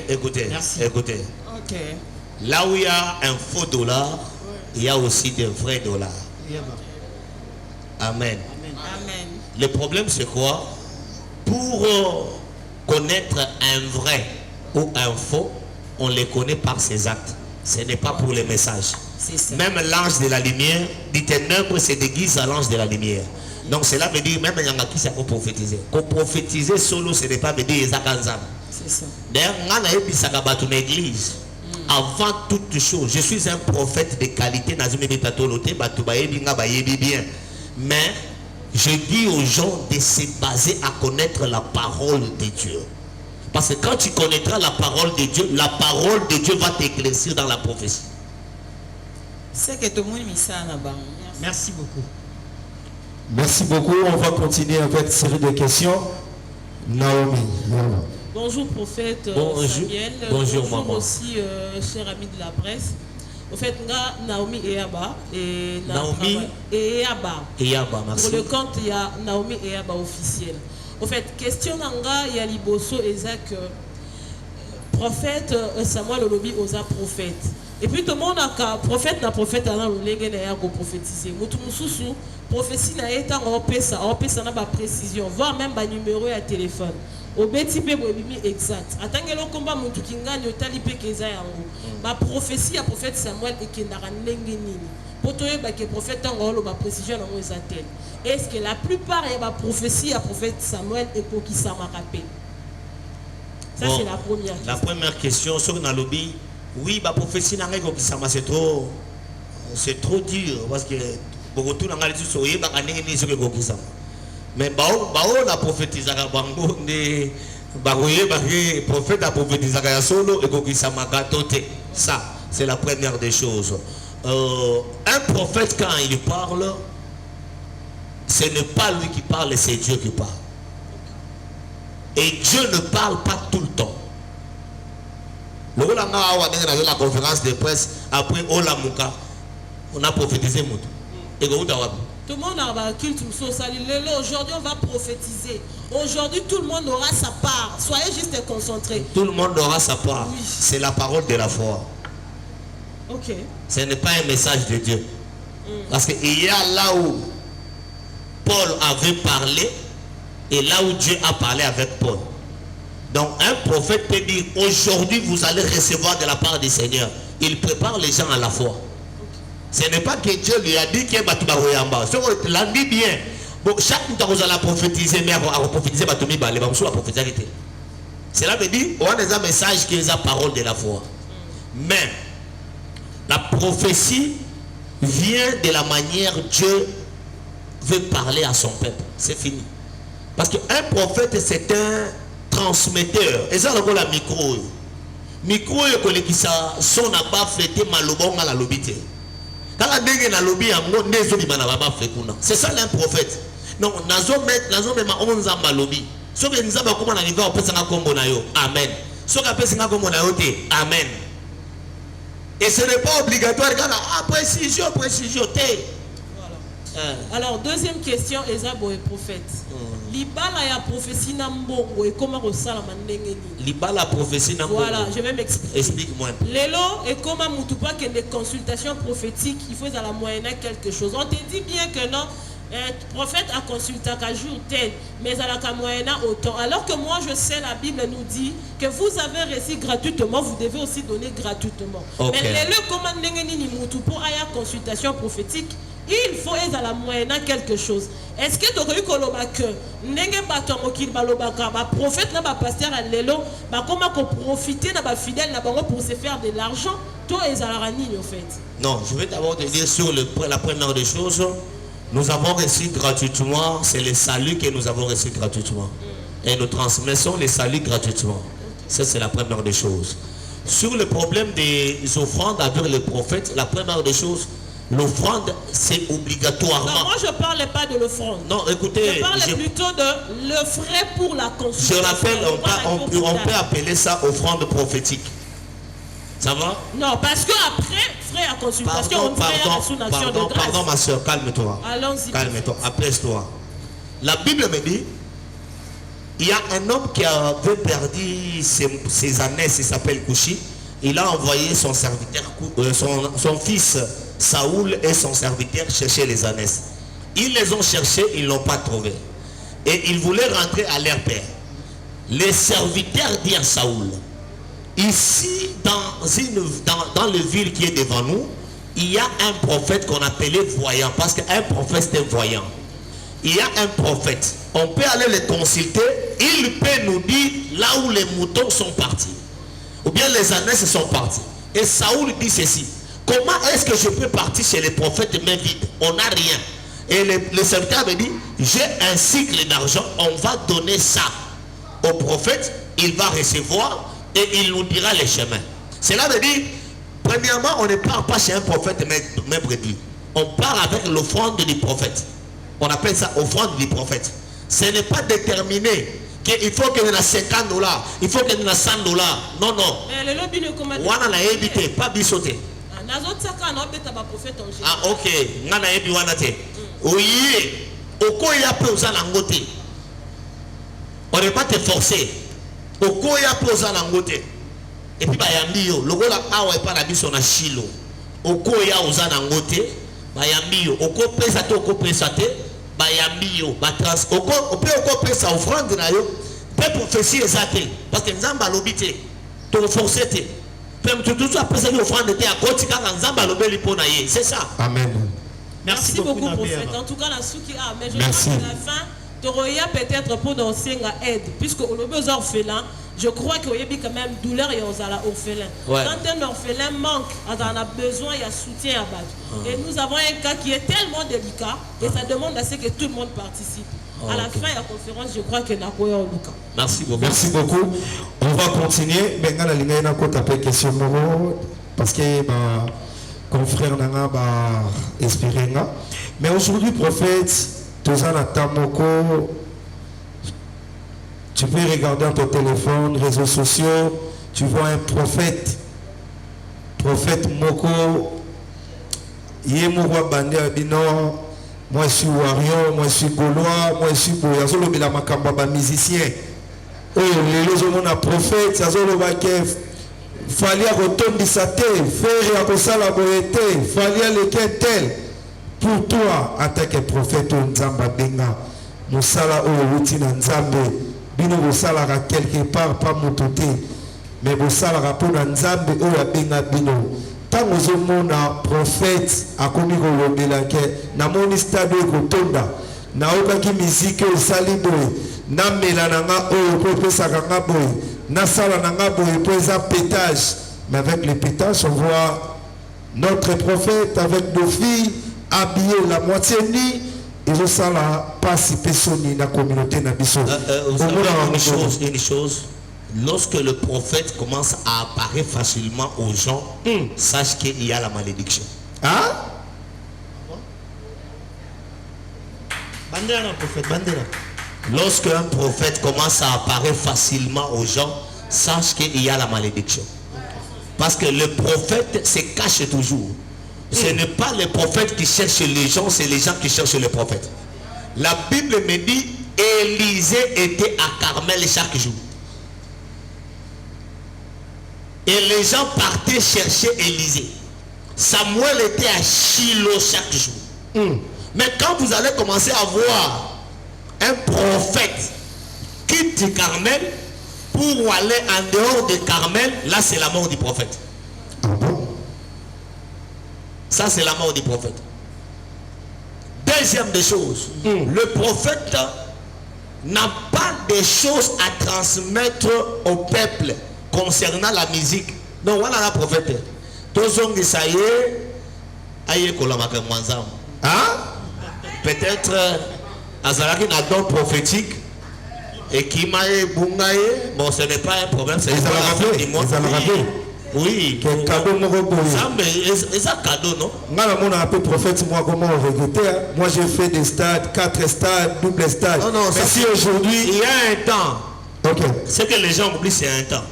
écoutez. Ok. Là où il y a un faux dollar, il y a aussi des vrais dollars. Amen. Amen. Le problème c'est quoi? Pour connaître un vrai ou un faux, on les connaît par ses actes. Ce n'est pas pour les messages. Même l'ange de la lumière, dit ténèbres se déguise à l'ange de la lumière. Donc cela veut dire même il y a qui ça peut prophétiser. Qu'on prophétiser solo, ce n'est pas me dire Zakanzam. C'est ça. D'ailleurs, on a église. Avant toute chose, je suis un prophète de qualité. Mais je dis aux gens de se baser à connaître la parole de Dieu. Parce que quand tu connaîtras la parole de Dieu, la parole de Dieu va t'éclaircir dans la prophétie. C'est que tout le monde mis ça là-bas. Merci beaucoup. Merci beaucoup. On va continuer avec une série de questions. Naomi. Bonjour prophète Samuel. Bonjour maman. Aussi cher ami de la presse. Au fait, Naomi Eyaba et Naomi Eyaba. Eyaba, merci. Pour le compte, il y a Naomi Eyaba officiel. Au fait, question nanga il y a liboso Isaac prophète Samuel Olobi osa prophète. Et puis tout le monde a prophète na prophète ana lolenge na ya ko prophétiser. Mutu mususu prophétie na eta on pesa na ba précision, voire même ba numéro ya téléphone. Obeti pe bobimi exact. Atangelo komba mutu kingani otali pe keza yango. Ba prophétie ya prophète Samuel ekendaka ndenge nini. Potoye ba ke prophète ngolo ba précision na mo ezatel. Est-ce que la plupart ya ba prophétie ya prophète Samuel ekokisa makape? Ça c'est la première question. La première question sur Nalobi. Oui, la prophétie n'a rien c'est trop dur parce que beaucoup de gens sont mais la prophétie prophète a prophétisé solo et ça c'est la première des choses. Un prophète quand il parle, ce n'est pas lui qui parle, c'est Dieu qui parle. Et Dieu ne parle pas tout le temps. La conférence de presse après Olamuka, on a prophétisé et tout le monde a un culte aujourd'hui on va prophétiser. Aujourd'hui tout le monde aura sa part. Soyez juste concentrés. Tout le monde aura sa part. Oui. C'est la parole de la foi. Ok. Ce n'est pas un message de Dieu. Parce qu'il y a là où Paul avait parlé et là où Dieu a parlé avec Paul. Donc un prophète peut dire aujourd'hui vous allez recevoir de la part du Seigneur. Il prépare les gens à la foi. Ce n'est pas que Dieu lui a dit qu'il y l'a dit bien. Bon, chaque fois que vous allez prophétiser, mais à prophétiser, cela veut dire on a un message qui est la parole de la foi. Mais la prophétie vient de la manière Dieu veut parler à son peuple. C'est fini. Parce qu'un prophète c'est un transmetteur et ça c'est la micro et que ça son n'a pas fêté malobonga la lobité quand la dengue na lobby a mon nezo di manaba fait kuna c'est ça un prophète non nazo même on zamba lobby so que nzamba comment na niveau pesa nga kombo na yo amen so ka pesa nga kombo na yo te amen et ce n'est pas obligatoire quand précision te. Alors deuxième question Ezabo est prophète. Libala ya prophétie na mbongo et comment resala mandenge ni. Libala prophétie na mbongo. Voilà, je vais m'expliquer. Explique-moi. Lelo et comment mutupa que des consultations prophétiques, il faut à la moyenne quelque chose. On te dit bien que non prophète a consulté qu'à jour tel, mais à la moyenne autant. Alors que moi je sais, la Bible nous dit que vous avez reçu gratuitement, vous devez aussi donner gratuitement. Okay. Mais les commandes pour aller à consultation prophétique, il faut être à la moyenne quelque chose. Est-ce que tu as eu que n'enge batomokil balobaka ba prophète na ba pasteur à l'élo ba comment qu'on profiter na ba fidèle na bango pour se faire de l'argent, toi et Zalarani en fait. Non, je vais d'abord te dire sur la première des choses. Nous avons reçu gratuitement, c'est le salut que nous avons reçu gratuitement. Et nous transmettons les saluts gratuitement. Ça, c'est la première des choses. Sur le problème des offrandes avec les prophètes, la première des choses, l'offrande, c'est obligatoirement. Non, moi, je ne parlais pas de l'offrande. Non, écoutez. Je parlais plutôt de le frais pour la consultation. Je rappelle, on peut appeler ça offrande prophétique. Ça va? Non, parce qu'après, frais à consultation, on fait la sous-nation de grâce. Pardon, ma soeur, calme-toi. Allons-y. Calme-toi, apaise-toi. La Bible me dit, il y a un homme qui avait perdu ses années, il s'appelle Kouchi. Il a envoyé son serviteur, son fils Saoul et son serviteur chercher les années. Ils les ont cherchés, ils ne l'ont pas trouvé. Et ils voulaient rentrer à leur père. Les serviteurs dirent à Saoul, ici, dans le ville qui est devant nous, il y a un prophète qu'on appelait voyant, parce qu'un prophète c'est voyant. Il y a un prophète, on peut aller le consulter, il peut nous dire là où les moutons sont partis, ou bien les ânes sont partis. Et Saoul dit ceci, comment est-ce que je peux partir chez les prophètes main vide? On n'a rien. Et le serviteur me dit, j'ai un cycle d'argent, on va donner ça au prophète, il va recevoir et il nous dira les chemins. Cela veut dire, premièrement, on ne part pas chez un prophète main brebis. On part avec l'offrande du prophète. On appelle ça offrande du prophète. Ce n'est pas déterminé qu'il faut qu'il y ait 50 $, il faut qu'il y ait 100 $. Non, non. Mais le lobby ne commande pas. On a évité, pas bisoté. Ah, ok. On a évité. Oui. On n'est pas te forcer. Et puis, il y a le gola awa et pas la biso na chilo. Okoya ozana ngote, bayambio, oko pesa to oko pesa te, bayambio, batras, oko pesa offrande na yo, pe prophétie ezate, parce que nzamba lobité, to forcer te. Même tout ça pesa yo offrande te à côté quand nzamba lobeli pona ye, c'est ça. Amen. Merci beaucoup prophète. En tout cas la souki a, mais je pense que la fin Toroya peut-être pour danser à aide, puisque on a besoin orphelin. Je crois qu'il y a quand même douleur et aux orphelins. Ouais. Quand un orphelin manque, on a besoin, il y a soutien à battre. Et nous avons un cas qui est tellement délicat et ça demande à ce que tout le monde participe. À la fin de la conférence, je crois que Nakoya Oluka. Merci beaucoup. Merci beaucoup. On va continuer. Maintenant, la ligne est encore tapée question parce que ma confrère Nanga va espérer. Mais aujourd'hui, prophète, tous en Tamoko. Tu peux regarder ton téléphone, réseaux sociaux, tu vois un prophète Moko, Yemouwa Bandé Abino, moi je suis Warion, moi je suis Gaulois, moi je suis Boyazolo Bilamakamba, musicien. Oh, les gens ont un prophète, Yazolo Bakef, fallait retourner sa tête, faire à Kosala Boyete, fallait le tel. Pour toi, en tant que prophète, Nzamba Benga, Moussala Ouroutina Nzambe. Bino bosalaka quelque part pas mototé mais bosalaka pona nzambe oyo abenga bino tango ozomona prophète akomi kolobela ke namoni stade ekotonda naokaki miziki osali boye namela na nga oyo po epesaka nga boye nasala na nga boye po eza pétage. Mais avec le pétage on voit notre prophète avec nos filles habillés la moitié nue. Et ça là passe personne la communauté na biso. Une chose, lorsque le prophète commence à apparaître facilement aux gens, sache qu'il y a la malédiction. Hein? Bandera prophète, bandera. Lorsque un prophète commence à apparaître facilement aux gens, sache qu'il y a la malédiction. Parce que le prophète se cache toujours. Ce n'est pas les prophètes qui cherchent les gens, c'est les gens qui cherchent les prophètes. La Bible me dit, Élisée était à Carmel chaque jour. Et les gens partaient chercher Élisée. Samuel était à Shiloh chaque jour. Mais quand vous allez commencer à voir un prophète quitte du Carmel pour aller en dehors du Carmel, là c'est la mort du prophète. Ça c'est la mort du prophète. Deuxième des choses, le prophète n'a pas de choses à transmettre au peuple concernant la musique. Non, voilà la prophète. Peut-être Azalaki n'a don prophétique et qui m'a bungaye, bon ce n'est pas un problème, c'est oui, cadeau c'est un cadeau, non? Moi j'ai fait des stades, 4 stades, double stade. Non, mais si aujourd'hui il y a un temps, okay. Ce que les gens oublient, c'est un temps.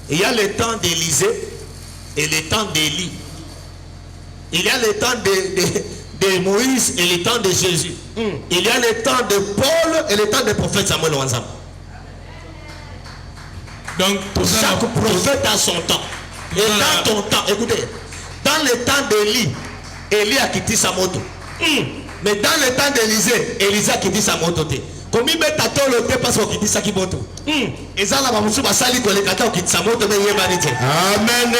Il y a le temps d'Élisée et le temps d'Élie. Il y a le temps de Moïse et le temps de Jésus. Il y a le temps de Paul et le temps du prophète Samuel ensemble. Donc chaque prophète a son temps. Et dans ton temps, écoutez, dans le temps d'Élie, Élie a quitté sa moto. Mais dans le temps d'Élisée, Élisée a quitté sa moto. Comme il met à toi le thé parce qu'il dit ça qui moto. Et ça, là, on va salir pour les kata qui sa moto, mais il est vanité. Amen.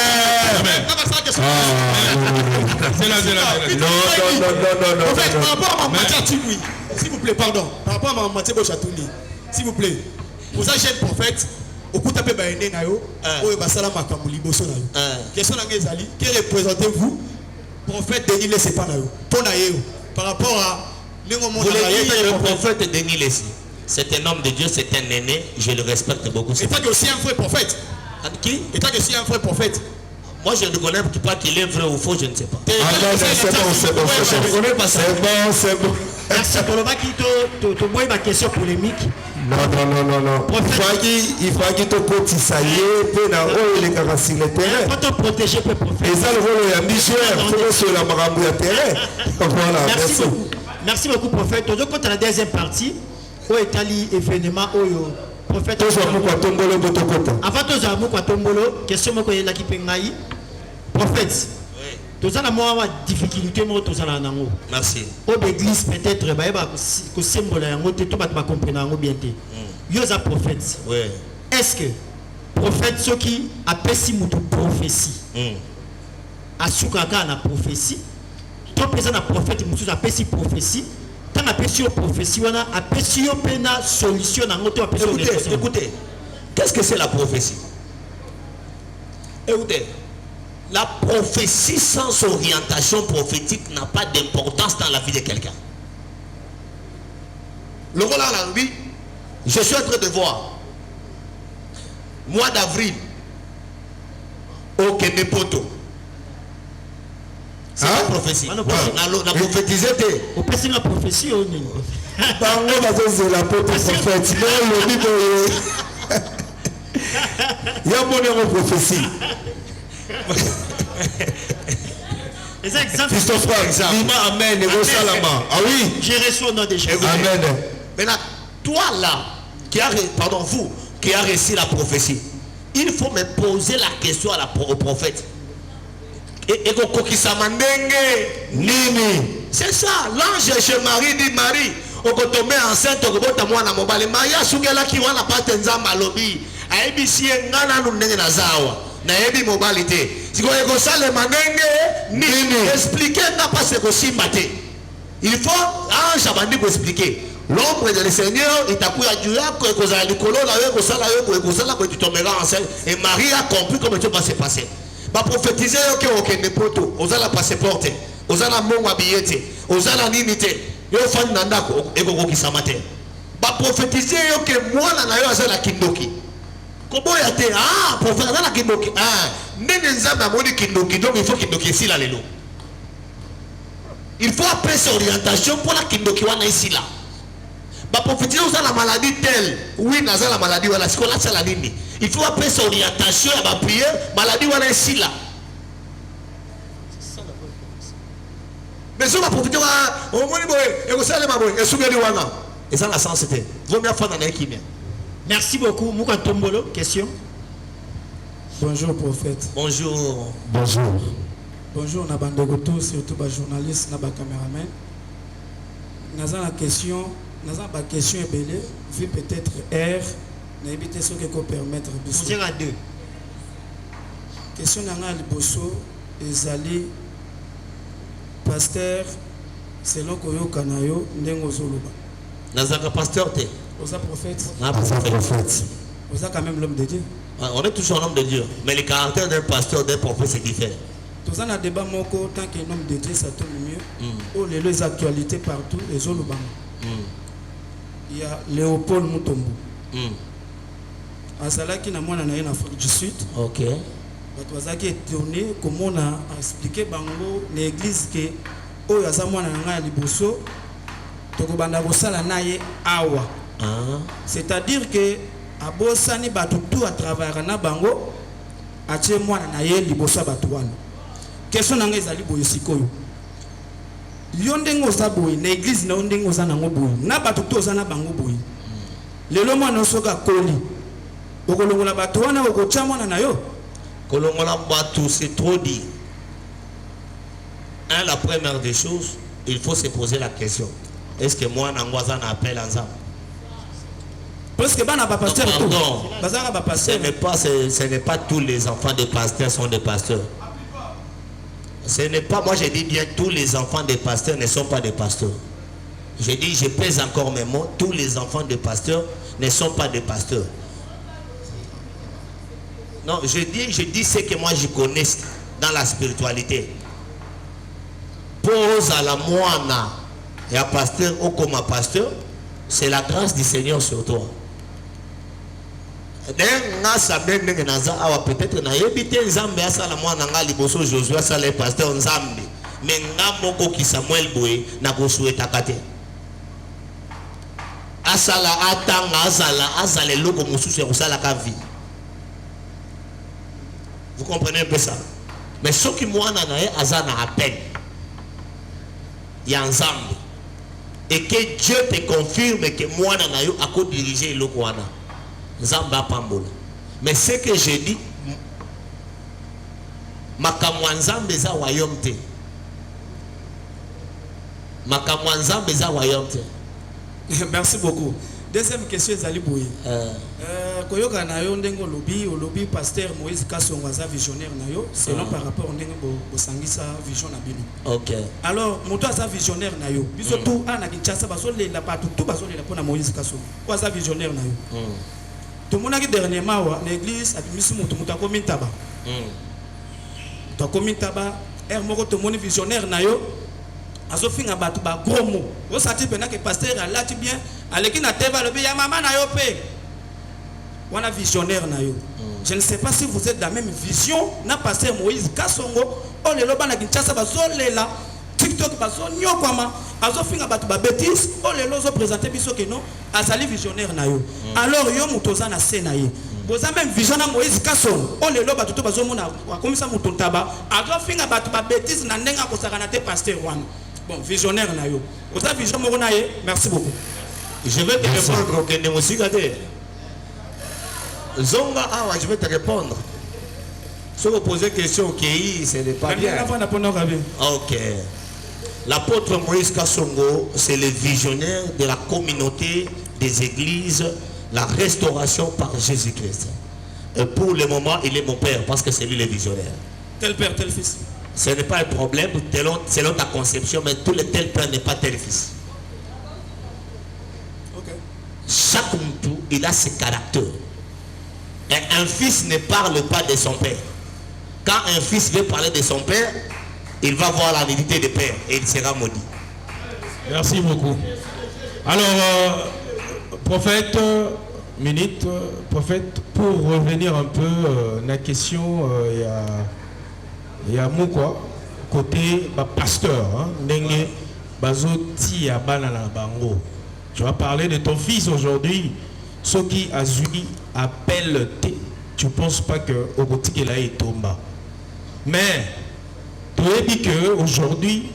C'est là. Non. En fait, par rapport à ma matière Timoui, s'il vous plaît, pardon. Par rapport à ma matière Bochatouni, s'il vous plaît, vous êtes jeune prophète. Au coup tapé baïné nayo, oye basala makamuli boso nayo. Question nangé zali, que représentez-vous, prophète Denis Lessi pas nayo, pour nayo, par rapport à vous voulez dire le prophète Denis Lessi, c'est un homme de Dieu, c'est un aîné, je le respecte beaucoup. Et toi qui es aussi un vrai prophète. Qui? Et toi qui es aussi un vrai prophète. Moi je ne connais pas qu'il est vrai ou faux, je ne sais pas. C'est bon. Je ne connais pas ça. C'est bon. Merci pour le bac tu vois ma question polémique. Non. Il faut qu'il te côté ça y est, puis na oh il est caractère le terrain. Faut te protéger pour prophète. Et ça le rôle est ambitieux, faut que sur la maramou de terrain. Voilà, merci. Merci beaucoup prophète. Donc quand la deuxième partie, au Italie événement oyo prophète. Avant tous amour quoi tombolo, question moi ko yela ki pengai. Prophète. Tous en avoir difficulté moi tous en nango. Merci. Au l'église peut-être ba ko symbole yango te to ba comprendre yango bien te. Yo za prophète. Oui. Est-ce que prophète ceux qui appellent mutu prophétie. Asukaka na prophétie. Tout présent na prophète mutu appelle prophétie. Tant appelle prophétie wana appelle pena solution na ngoto appelle. Écoutez. Qu'est-ce que c'est la prophétie? Écoutez. La prophétie sans orientation prophétique n'a pas d'importance dans la vie de quelqu'un. Le rôle à la vie, je suis en train de voir. Mois d'avril, au Kenepoto. C'est la prophétie. On a prophétisé. On peut la prophétie. C'est la prophétie. Il y a mon prophétie. Amen. Ah oui. J'ai reçu au nom de Jésus. Amen. Maintenant, toi là, vous qui a reçu la prophétie, il faut me poser la question au prophète. C'est ça, l'ange chez Marie dit Marie, au tomber enceinte, au bout de moi, na mobile, Maria Sugela qui va la patenza malobi, a ABC, nana nous n'est na zawa. Na yebi mobilité si vous avez ça le manenge ni expliquer n'a pas ce que simbate il faut ange abandi pour expliquer l'ombre de le Seigneur il t'a pris à Dieu que cause à l'école là que ça là que tu tomberas enceinte et Marie a compris comment tout va se passer va prophétiser que ne poto osala passeporte osala mongo habillete osala nimité yo fan nandako eko ki samate va prophétiser que moi na yo azala kindoki. Comment y a-t-il? Ah, prophète, là, Kindoki. Ah, il faut Kindoki ici là, les il faut appeler cette orientation pour la Kindoki ici là. Bah, prophétiser vous avez la maladie telle. Oui, n'a la maladie voilà. C'est quoi là, c'est la ligne. Il faut appeler cette orientation et va prier. Maladie voilà ici là. Mais si on va prophétiser, on va dire, et vous savez, et souvenez wana. Et ça, la sens c'était. Vaut mieux faire dans l'équipe. Merci beaucoup. Mouka Tombolo, question. Bonjour prophète. Bonjour. Bonjour, Nabandegoto, surtout les journalistes, les caméramans. naza la question, naza ba question ebele, vu peut-être R, na éviter ce que peut permettre biso. Vous êtes deux. Question nanga liboso ezali pasteur selon koyoka na yo ndengo zoloba. Nazaka pasteur te. Osa prophète. Na prophète. Osa quand même l'homme de Dieu. On est toujours un homme de Dieu, mais le caractère d'un pasteur, d'un prophète, c'est différent. Tout ça, dans le débat, tant qu'un homme de Dieu, ça tourne mieux. Oh, les actualités partout, les autres. Il y a Léopold Mutombo. Asala qui n'a moins en Afrique du Sud. Ok. Qui est tourné, comme on a expliqué, Bango, l'église qui est oh, il y a ça, moi, en Liboso, Tokobanda Rosala Naye Awa. C'est-à-dire que abosani batu tout à travers na bango atie mwana na ye liboso batu wana question nanga ezali boyo sikoyo yo ndengo za boye na église na ndengo za nango boye na batu tout za na bango boye lelo mwana soka koli okolongola batu wana okotia mwana na yo kolongola batu c'est trop dit. La première des choses, il faut se poser la question, est-ce que moi nangoza na appel ensemble? Parce que pasteur ce n'est pas tous les enfants des pasteurs sont des pasteurs. Ce n'est pas, moi je dis bien, tous les enfants des pasteurs ne sont pas des pasteurs. Je dis, je pèse encore mes mots, tous les enfants des pasteurs ne sont pas des pasteurs. Non, je dis ce que moi je connais dans la spiritualité. Pose à la moine et à pasteur ou comme à pasteur, c'est la grâce du Seigneur sur toi. Peut-être na yebite nzambe asala mwana nga liboso Josué asala pasteur nzambe mais nga moko ki Samuel boye na ko souhaita kate asala atanga azala loko mususu ya kusala ka vie. Vous comprenez un peu ça? Mais ce qui mwana na ye azana appel ya nzambe et que Dieu te confirme que mwana na yo ako diriger loko wana. Mais ce que j'ai dit, makamwanzambe za royaume te. Makamwanzambe za royaume te. Merci beaucoup. Deuxième question ezali boye. Koyoka na yo ndengo lobi pasteur Moïse Kasongo za visionnaire na yo selon par rapport ndengo bo sangisa vision na bino. OK. Alors moto za visionnaire na yo. Biso tout ana Kinshasa baso lela patu tout baso lela pona Moïse Kasongo. Kwa za visionnaire na yo. Tout le monde qui dernièrement dans l'église a mis mutu komi taba. To komi taba moko to moni visionnaire na yo azo finga batu ba gros mot. O sati pena que pasteur a lati bien aleki na teva le ya mama na yo pe. Wana visionnaire na yo. Je ne sais pas si vous êtes dans la même vision na pasteur Moïse Kasongo o le loba na Kinshasa bazo lela TikTok bazo nyokwama azo finga batu ba bêtise o le lozo présenter biso que non azali visionnaire na yo. Alors yo mutoza na scène ye. Boza même vision na Moïse Kasongo o le loba tuto bazo mona akomisa muto taba azo finga batu ba bêtise na ndenga ko sakana te pasteur wana. Bon visionnaire na yo. Oza vision moko na ye. Merci beaucoup. Je vais te répondre que ne musika te. Zonga awa je vais te répondre. Si vous posez question OK, ce n'est pas bien. OK. L'apôtre Moïse Kasongo, c'est le visionnaire de la communauté des églises, la restauration par Jésus-Christ. Et pour le moment, il est mon père parce que c'est lui le visionnaire. Tel père, tel fils. Ce n'est pas un problème selon ta conception, mais tout le tel père n'est pas tel fils. Okay. Chaque moutou, il a ses caractères. Et un fils ne parle pas de son père. Quand un fils veut parler de son père, il va voir la nudité de père et il sera maudit. Merci beaucoup. Alors, prophète, prophète, pour revenir un peu à la question, il y a quoi côté pasteur, tu vas parler de ton fils aujourd'hui. Ce qui a suivi appelle T. Tu ne penses pas que au boutique là est tombé. Mais tu as dit que aujourd'hui,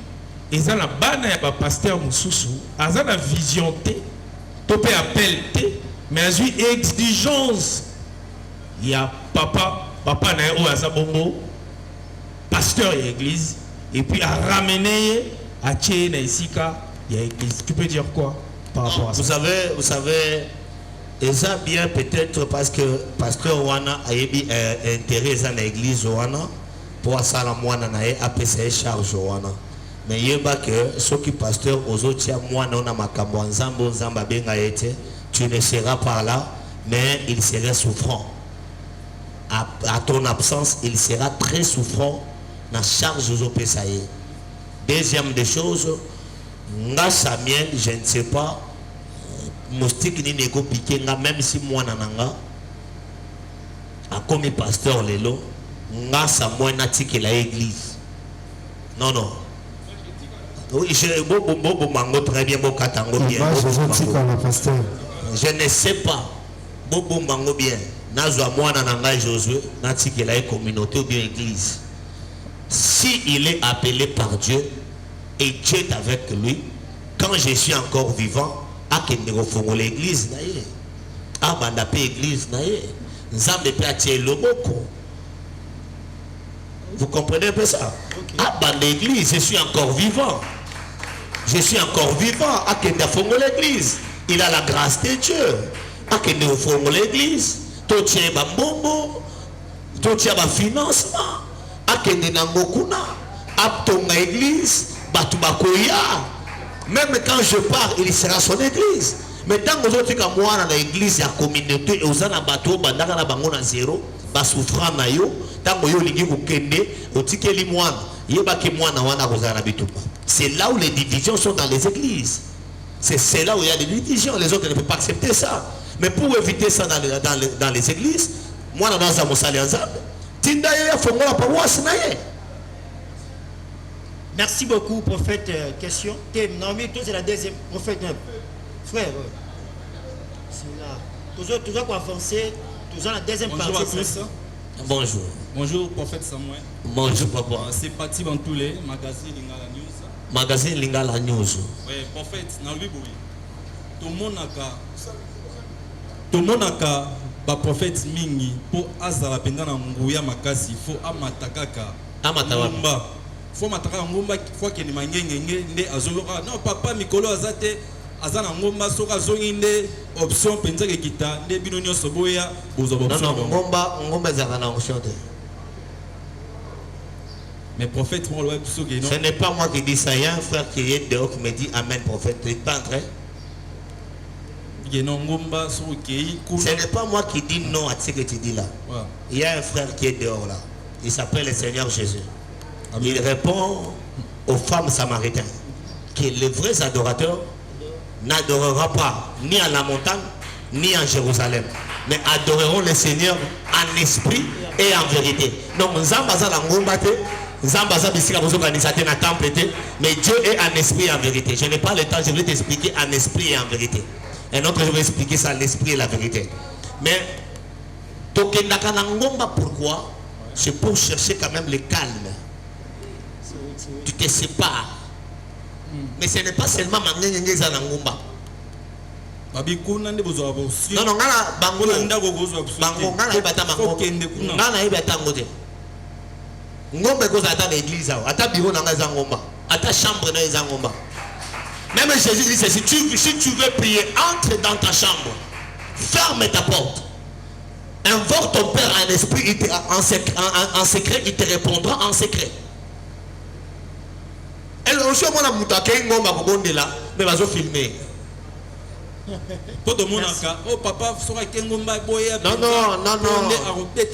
ils ont la banne à pasteur Moussoussou, ils ont la vision T, tu peux appeler T, mais ils ont une exigence. Il y a papa na ou azabongo, pasteur et église, et puis à ramener à Tché na isika il y a église. Tu peux dire quoi par rapport à ça? Vous savez, et ça bien peut-être parce que pasteur Wana a eu intérêt dans l'église Wana pour ça la moine na a payé charge Wana. Mais il y a que ceux qui pasteur aux autres moine on a makambo nzambo nzamba benga été, tu ne seras pas là, mais il serait souffrant. À ton absence, il sera très souffrant dans charge aux autres. Deuxième des choses, nga Samuel, je ne sais pas, moustique ni négo piqué nga même si moi nananga a comme pasteur lelo nga Samuel n'attique la église. Non non. Oui, je bon mango très bien bon katango bien. Je ne sais pas. Bon mango bien. Nazwa moi nananga Josué n'attique la communauté ou bien église. Si il est appelé par Dieu et Dieu est avec lui, quand je suis encore vivant, à l'église, à l'église, vous comprenez un peu ça? À l'église, je suis encore vivant. Je suis encore vivant. À l'église, il a la grâce de Dieu. À l'église, tout tient bambombo, tout tient financement. À l'église, même quand je pars, il sera son église. Mais tant que vous êtes moi dans l'église, la communauté, et vous avez un bateau, vous avez un bango à zéro, vous souffrant na yo, tant que vous avez un kende, vous avez un moine, c'est là où les divisions sont dans les églises. C'est là où il y a des divisions. Les autres ne peuvent pas accepter ça. Mais pour éviter ça dans les églises, moi, dans un salle ensemble, merci beaucoup, prophète. Question. Naomi, toi, c'est la deuxième. Prophète, frère, c'est là. Toujours pour avancer, toujours la deuxième partie. Bonjour à tous. Bonjour. Bonjour, prophète Samuel. Bonjour, papa. C'est Pati Bantoulé, magazine Lingala News. Magazine Lingala News. Oui, prophète, dans le Bible, tout le monde a ba prophète mingi pour azala pendana nguya makasi fo amatakaka amatawa fo mataka ngomba fo ke ni mangengenge nde azoloka non papa mikolo azate azana ngomba soka zonginde option penza ke kita nde bino nyonso boya bozo option non ngomba zaka na option de mais prophète moi le soki non ce n'est pas moi qui dis ça, il y a un frère qui est dehors qui me dit amen prophète, tu es pas en train. Ce n'est pas moi qui dis non à ce que tu dis là. Ouais. Il y a un frère qui est dehors là. Il s'appelle le Seigneur Jésus. Amen. Il répond aux femmes samaritaines que les vrais adorateurs n'adoreront pas ni à la montagne ni en Jérusalem, mais adoreront le Seigneur en esprit et en vérité. Donc mais Dieu est en esprit et en vérité. Je n'ai pas le temps, je vais t'expliquer en esprit et en vérité. Un autre, je vais expliquer ça, l'esprit et la vérité. Mais, pourquoi? C'est pour chercher quand même le calme. Tu te sépares. Mais ce n'est pas seulement Mangengeza Nangomba. Non, non, même Jésus dit ceci, si tu veux prier, entre dans ta chambre, ferme ta porte, invoque ton Père en esprit, en secret, il te répondra en secret. Et le monsieur mon amour, mais va filmer. Oh papa,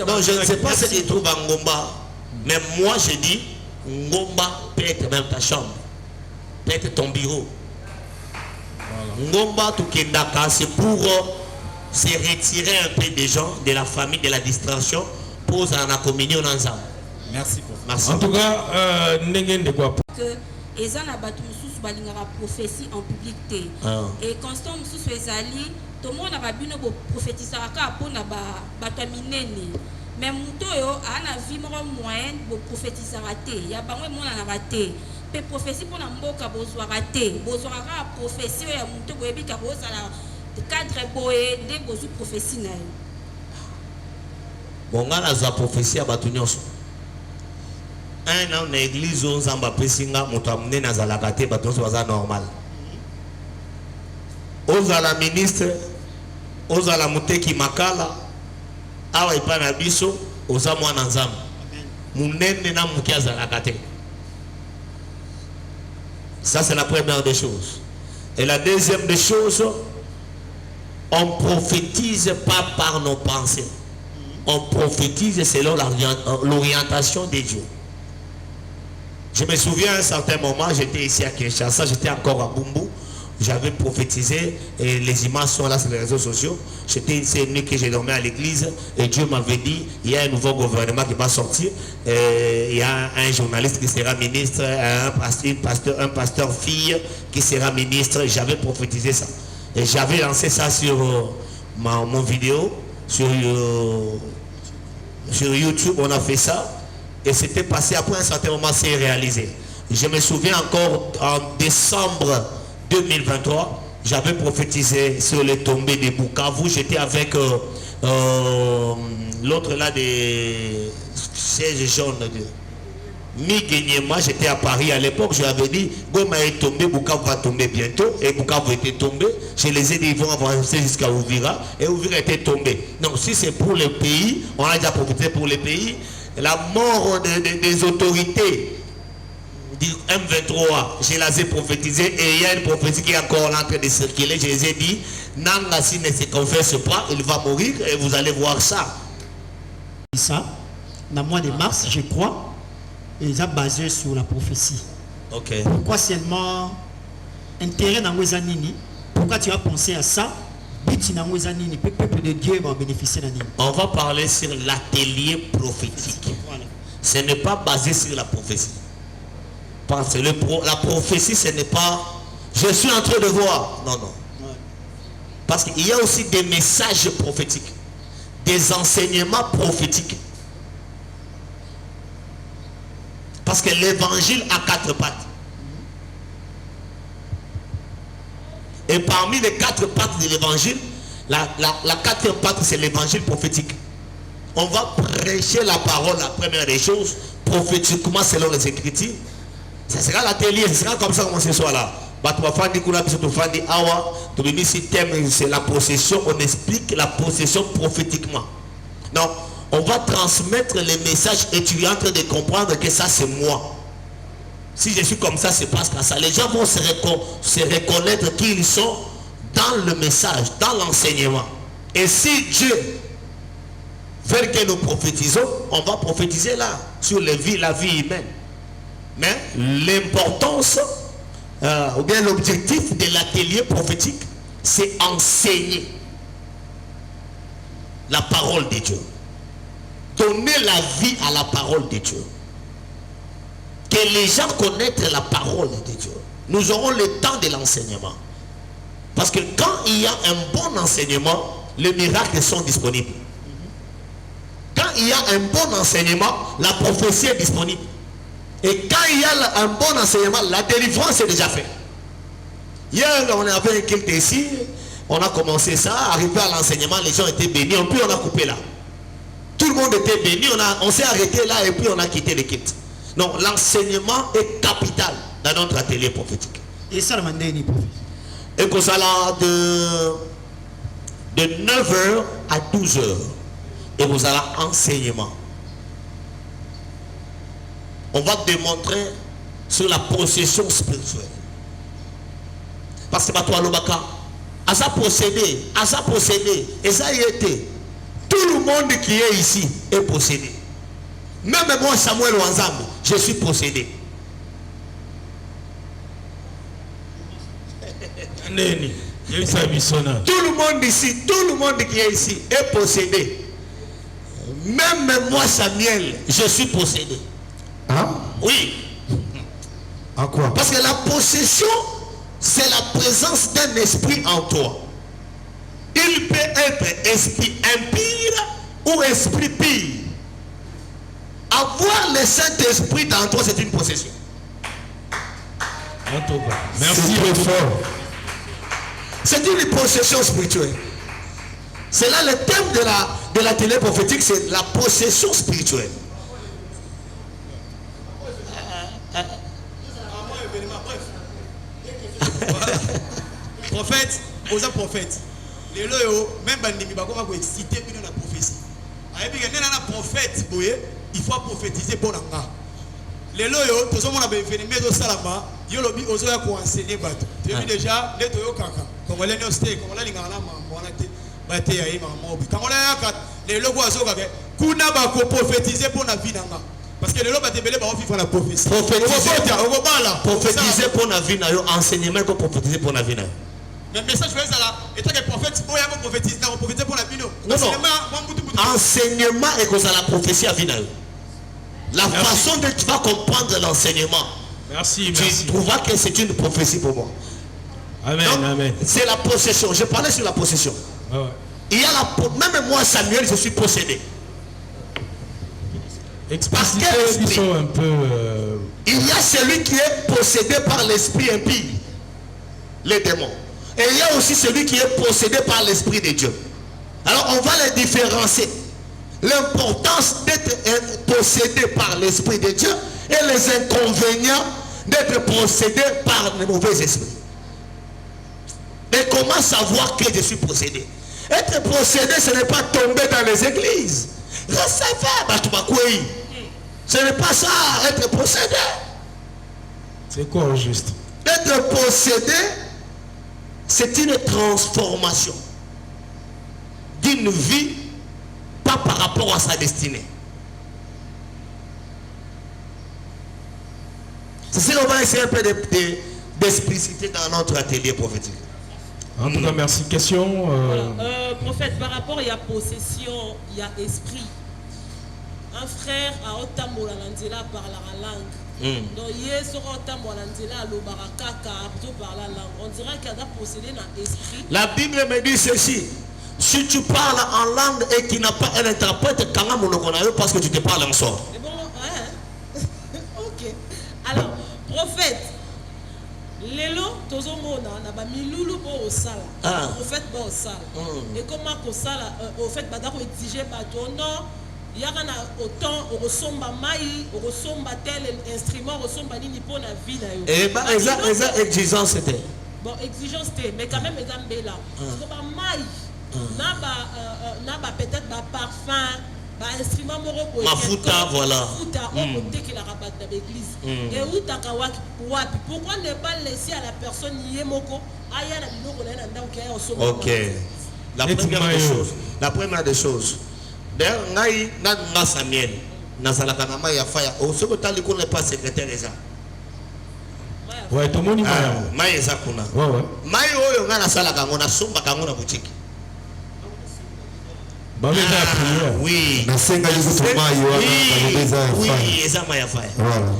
non, je ne sais pas ce qu'il trouve en Ngomba, mais moi je dis, Ngomba peut être même ta chambre, peut être ton bureau. Ngomba Tukendaka, c'est pour se retirer un peu des gens, de la famille, de la distraction, pour la communion ensemble. Merci. Merci. En tout cas, eza na bato mususu balingaka prophétie en publicité et constant mususu ezali tomona babino bo prophétisaka kaka mpona bato ya minene mais moto oyo ana vie moko moyenne bo prophétisaka te ya bango emonanaka te mpe prophétie mpona mboka bozwaka te bozwaka kaka prophétie oyo ya moto boyebika bozala cadre boye nde bozwi prophétie na yo bonga nazwa prophétie ya bato nyonso un an na église on zamba pesinga moto amene nazalaka te bato nyonso baza normal ozala ministre ozala muteki makala awa epa na biso oza mwana nzambe munene na muke azalaka te. Ça c'est la première des choses. Et la deuxième des choses, on prophétise pas par nos pensées. On prophétise selon l'orientation de Dieu. Je me souviens à un certain moment, j'étais ici à Kinshasa, j'étais encore à Bumbu. J'avais prophétisé et les images sont là sur les réseaux sociaux. J'étais une nuit que j'ai dormi à l'église et Dieu m'avait dit il y a un nouveau gouvernement qui va sortir. Il y a un journaliste qui sera ministre, un pasteur fille qui sera ministre. J'avais prophétisé ça. Et j'avais lancé ça sur mon vidéo, sur YouTube. On a fait ça et c'était passé après un certain moment, c'est réalisé. Je me souviens encore en décembre 2023, j'avais prophétisé sur les tombées de Bukavu. J'étais avec l'autre là des sièges jaunes de Miguenyema. J'étais à Paris à l'époque. Je lui avais dit Goma est tombé, Bukavu va tomber bientôt. Et Bukavu était tombé. Je les ai dit ils vont avancer jusqu'à Ouvira. Et Ouvira était tombé. Donc si c'est pour le pays, on a déjà prophétisé pour le pays. La mort des autorités du M23, je les ai prophétisé et il y a une prophétie qui est encore en train de circuler. Je les ai dit, Nanga s'il ne se confesse pas, il va mourir et vous allez voir ça. Ça, dans le mois de mars, je crois, ils ont basé sur la prophétie. Ok. Pourquoi seulement intérêt dans les années? Pourquoi tu as pensé à ça? Le peuple de Dieu va bénéficier de ça. On va parler sur l'atelier prophétique. Ce n'est pas basé sur la prophétie. Parce que la prophétie, ce n'est pas je suis en train de voir. Non, non. Parce qu'il y a aussi des messages prophétiques, des enseignements prophétiques. Parce que l'évangile a 4 pattes. Et parmi les 4 pattes de l'évangile, la 4e patte, c'est l'évangile prophétique. On va prêcher la parole, la première des choses, prophétiquement selon les Écritures. Ça sera l'atelier, ce sera comme ça comme ce soir là. C'est la possession, on explique la possession prophétiquement. Donc, on va transmettre les messages et tu es en train de comprendre que ça c'est moi. Si je suis comme ça, c'est parce que ça. Les gens vont se reconnaître qui ils sont dans le message, dans l'enseignement. Et si Dieu veut que nous prophétisons, on va prophétiser là, sur la vie humaine. Mais l'importance, ou bien l'objectif de l'atelier prophétique, c'est enseigner la parole de Dieu. Donner la vie à la parole de Dieu. Que les gens connaissent la parole de Dieu. Nous aurons le temps de l'enseignement. Parce que quand il y a un bon enseignement, les miracles sont disponibles. Quand il y a un bon enseignement, la prophétie est disponible. Et quand il y a un bon enseignement, la délivrance est déjà faite. Hier, on avait un culte ici, on a commencé ça, arrivé à l'enseignement, les gens étaient bénis, puis on a coupé là. Tout le monde était béni, on s'est arrêté là et puis on a quitté le culte. Donc l'enseignement est capital dans notre atelier prophétique. Et ça, et que ça là de 9h à 12h. Et vous avez enseignement. On va démontrer sur la possession spirituelle. Parce que toi l'obaka, à ça posséder, et ça y était. Tout le monde qui est ici est possédé. Même moi, Samuel Wanzambe, je suis possédé. Tout le monde ici, tout le monde qui est ici est possédé. Même moi, Samuel, je suis possédé. Hein? Oui. En quoi? Parce que la possession, c'est la présence d'un esprit en toi. Il peut être esprit impire ou esprit pire. Avoir le Saint-Esprit dans toi, c'est une possession. Merci beaucoup. C'est une possession spirituelle. C'est là le thème de la télé prophétique, c'est la possession spirituelle. Prophète, oza prophète lelo yo même bandimi bakoma ko exciter bino na prophétie ayebi ke nena na prophète boye il faut prophétiser pour nga lelo yo tozomona ba événement zo salama yo lobi ozo ya ko enseigner bato tu as vu déjà neto yo kaka congolais no stay congolais lingana na mambo na te ba te ya ima mobi congolais ya ka lelo ko azo kaka kuna ba ko prophétiser pour na vie nanga parce que lelo ba te belé ba vivre la prophétie prophétiser pour na vie na yo enseignement ko prophétiser pour na vie na yo. Mais le message est là, et que le prophète, il y a un prophétise, il prophétise pour la vie. Non, enseignement et que ça la prophétie à vie. La façon dont tu vas comprendre l'enseignement. Merci. Tu trouveras que c'est une prophétie pour moi. Amen, amen. C'est la possession. Je parlais sur la possession. Ah ouais. Il y a même moi, Samuel, je suis possédé. Expliquez un peu. Il y a celui qui est possédé par l'esprit impie, les démons. Et il y a aussi celui qui est possédé par l'Esprit de Dieu. Alors on va les différencier. L'importance d'être possédé par l'Esprit de Dieu et les inconvénients d'être possédé par les mauvais esprits. Mais comment savoir que je suis possédé? Être possédé, ce n'est pas tomber dans les églises. Ce n'est pas ça, être possédé. C'est quoi au juste? Être possédé, c'est une transformation d'une vie, pas par rapport à sa destinée. C'est ce qu'on va essayer un peu d'expliciter dans notre atelier prophétique. En tout cas, merci. Question prophète, par rapport à la possession, il y a esprit. Un frère a otambola lanzela par la langue. Donc, on dirait qu'il a possédé dans l'esprit. La Bible me dit ceci. Si tu parles en langue et qu'il n'a pas un interprète, parce que tu te parles en sort. C'est bon, hein? Ok. Alors, prophète, lelo tozomona na ba milulu bo osala. Prophète bo osala. Et comment ko sala au fait badako exiger bato non. Il y a autant au ressemble maï, au ressemble tel instrument, au ressemble ni pour la vie là. Et bah exigence c'était. Bon exigence c'était, mais quand même les là. Parce que maï, n'a pas peut-être pas parfum, pas instrument moroko. Mafuta voilà. Mafuta on peut que la rabat de l'église. Et où takawaki wapi? Pourquoi ne pas laisser à la personne yemoko aya na biloko na ndao qui est au sommet. OK. La première des choses. D'ailleurs, ngai na Samuel nazalaka na mai ya faya o soko tali ko ne pas secrétaire déjà. Ouais, tout le monde mai eza kuna. Ouais. Mai oyo nga na sala kango na somba kango na boutique. Ba meza ya prière. Oui. Na senga yuko to mai wana eza ya faya. Oui, eza mai ya faya. Voilà.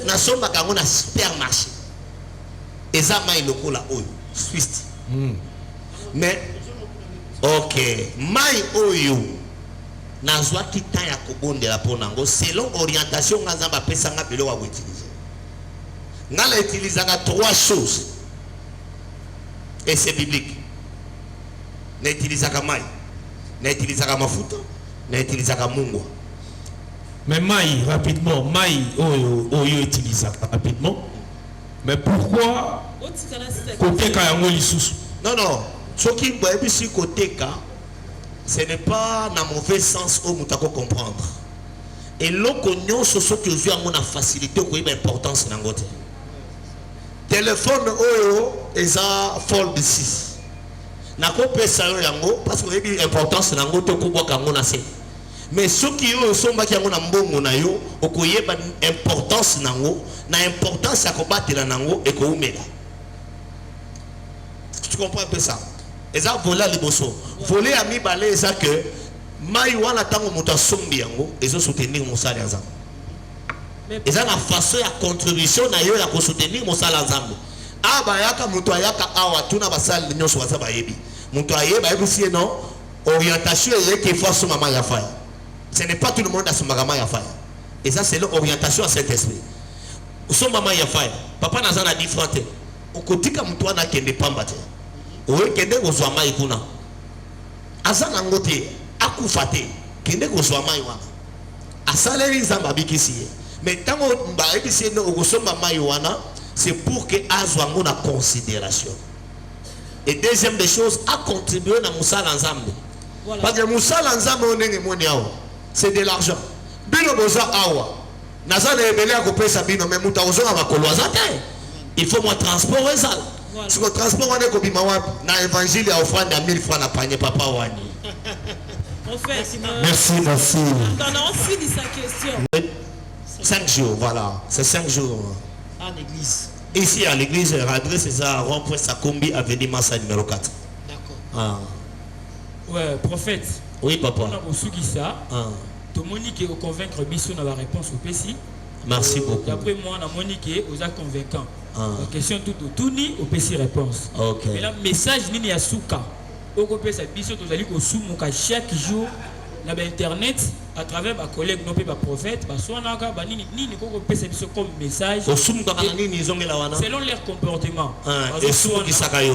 Na somba kango na supermarché. Eza mai lokola oyo, Swiss. Mais OK, mai oyo nazwa kita ya kobondela ponango selon orientation ngazamba pesa nga belo wa utiliser. Ngala utilisaka trois choses. Et c'est biblique. Na utilisaka mai, na utilisaka mafuta, na utilisaka mungwa. Mais mai rapidement, mai oyo utilisaka rapidement. Mais pourquoi côté ka yango lisusu? Non, ce qui est ici côté ka ce n'est pas dans mauvais sens où nous devons comprendre. Et l'occasion, c'est ce que je veux à facilité ou une importance dans notre téléphone oyo est à fold 6. Na ko pesa yo yango parce que il y a importance dans notre ko ka ngona se. Mais ceux qui ont somba ki ngona mbongo na yo okoyeba importance nango na importance ya ko batela nango et ko umela. Tu comprends un peu ça? Et ça voler les bossos. Voler à mi balé ça que mai wana tango muta sombi yango ezo soutenir mon salaire ensemble. Et ça la façon ya contribution na yo ya ko soutenir mon salaire ensemble. Ah ba yaka muto ayaka awa tuna basal nyonso basa ba yebi. Muto ayeba yebi si non orientation est qu'il faut son maman ya faille. Ce n'est pas tout le monde à son maman ya faille. Et ça c'est l'orientation à cet esprit. Son maman ya faille. Papa nazana différente. Okotika muto ana kende pamba te. Owe kende kozwa mai kuna azana ngote akufate kende kozwa mai wana asaleri nzamba bikisi mais tango ba ebisi no okosomba mai wana c'est pour que azwa ngona considération Et deuxième des choses, à contribuer dans Moussa Lanzambe. Voilà. Parce que Moussa Lanzambe, c'est de l'argent. Bino Boza Awa. Naza ne ebele akopé Sabino, mais Mouta Ozo a bakoloza te. Il faut moi transport et ça. Si le transport on est comme na évangile à offrande à 1000 francs na panier papa wani. En fait, merci. on a aussi sa question. 5 jours, voilà. C'est 5 jours. À l'église. Ici à l'église, l'adresse est à rond-point Sakombi, avenue Massa numéro 4. D'accord. Ah. Ouais, prophète. Oui, papa. On a reçu ça. Tout le monde qui est convaincre Bissou dans la réponse au PC. Merci beaucoup. D'après moi, on a Monique aux convaincant. La question tout ni au PC réponse. Ok. Mais là, message ni à Souka. Au côté de Bissou, tu as dit que chaque jour, dans internet, à travers ma collègue, non pas prophète, soit on a comme message. Selon leur comportement. Et souvent qui s'accueillent.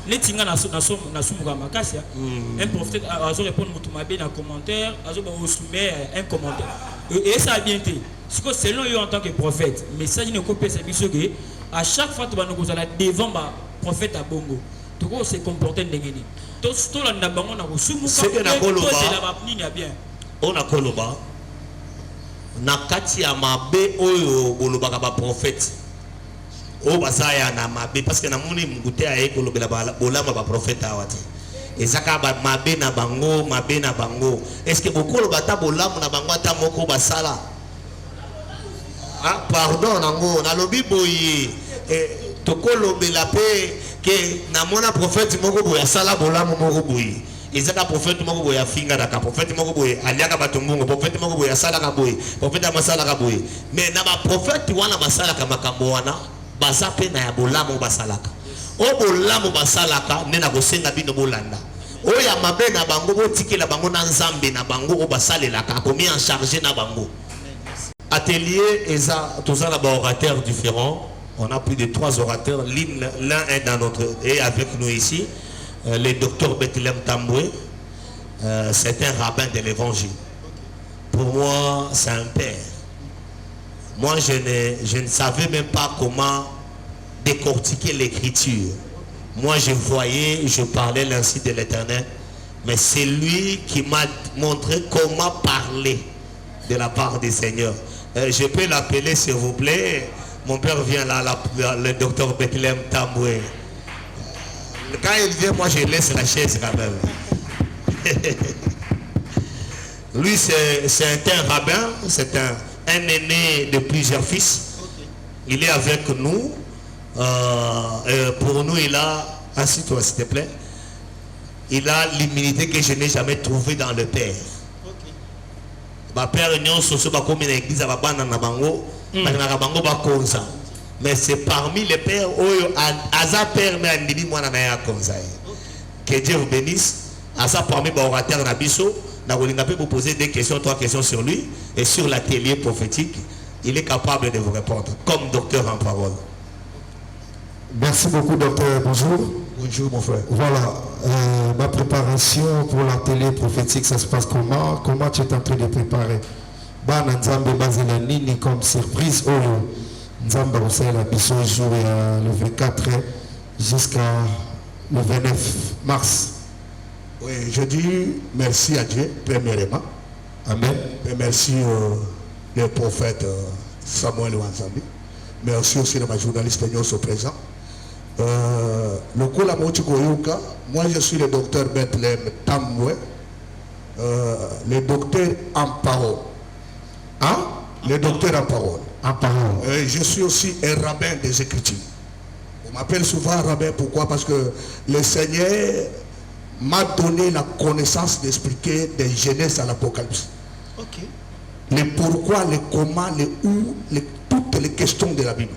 Les tinga na sumuka makasi un prophète a répondre mutumabe dans commentaire a soumettre un commentaire et ça a bien été selon eux en tant que prophète message ne copie c'est biso que à chaque fois tu vas nous aller devant ba prophète à bongo tu ko se comporter ndengeni to la na bango na sumuka c'est que na koloba nini ya bien on a koloba na kati ya mabe oyo bolobaka ba prophète. Oh basaya na mabe parce que na moni mungute aye kolobela bolama ba prophète awati ezaka ba mabe na bango est-ce que bokolo bata bolama na bango ata moko basala ah pardon nango na lobi boye tokolobela pe ke na mona prophète moko boya sala bolama moko boye ezaka prophète moko boye afinga daka prophète moko boye aliaka batumbungo prophète moko boye asala ka boye prophète amasala ka boye mais na ba prophète wana basala ka makambo wana baza pe na ya bolamu basalaka o bolamu basalaka nde na kosenga bino bolanda oyo ya mabe na bango botikela bango na nzambe na bango o basalelaka akomi en charge na bango atelier eza toza na baorateurs différents on a plus de 3 orateurs l'un est dans notre et avec nous ici le docteur Bethlehem Tamboué c'est un rabbin de l'évangile pour moi c'est un père. Moi, je ne savais même pas comment décortiquer l'écriture. Moi, je voyais, je parlais l'ainsi de l'Éternel, mais c'est lui qui m'a montré comment parler de la part du Seigneur. Je peux l'appeler, s'il vous plaît. Mon père vient là, le docteur Bethlehem Tamboué. Quand il vient, moi, je laisse la chaise quand même. Lui, c'est un rabbin, c'est un aîné de plusieurs fils. Il est avec nous. Pour nous, il a, assis-toi s'il te plaît, il a l'humilité que je n'ai jamais trouvée dans le Père. Ma père mais c'est parmi les pères que Dieu vous bénisse. Parmi les orateurs Nabiso, vous poser 2 questions, 3 questions sur lui et sur l'atelier prophétique. Il est capable de vous répondre comme docteur en parole. Merci beaucoup, docteur. Bonjour. Bonjour, mon frère. Voilà, ma préparation pour l'atelier prophétique, ça se passe comment? Comment tu es en train de préparer? Nzambe bazela nini comme surprise Nzambe la biso jour le 24 jusqu'à le 29 mars. Oui, je dis merci à Dieu, premièrement. Amen. Et merci au prophète Samuel Wanzambi. Merci aussi à ma journaliste au présent. Le coup la Mochikoyuka, moi je suis le docteur Bethlehem Tamboué, le docteur en parole. Hein? Le docteur en parole. En parole. Je suis aussi un rabbin des Écritures. On m'appelle souvent rabbin, pourquoi? Parce que le Seigneur m'a donné la connaissance d'expliquer des Genèse à l'Apocalypse. Ok. Le pourquoi, le comment, le où, toutes les questions de la Bible.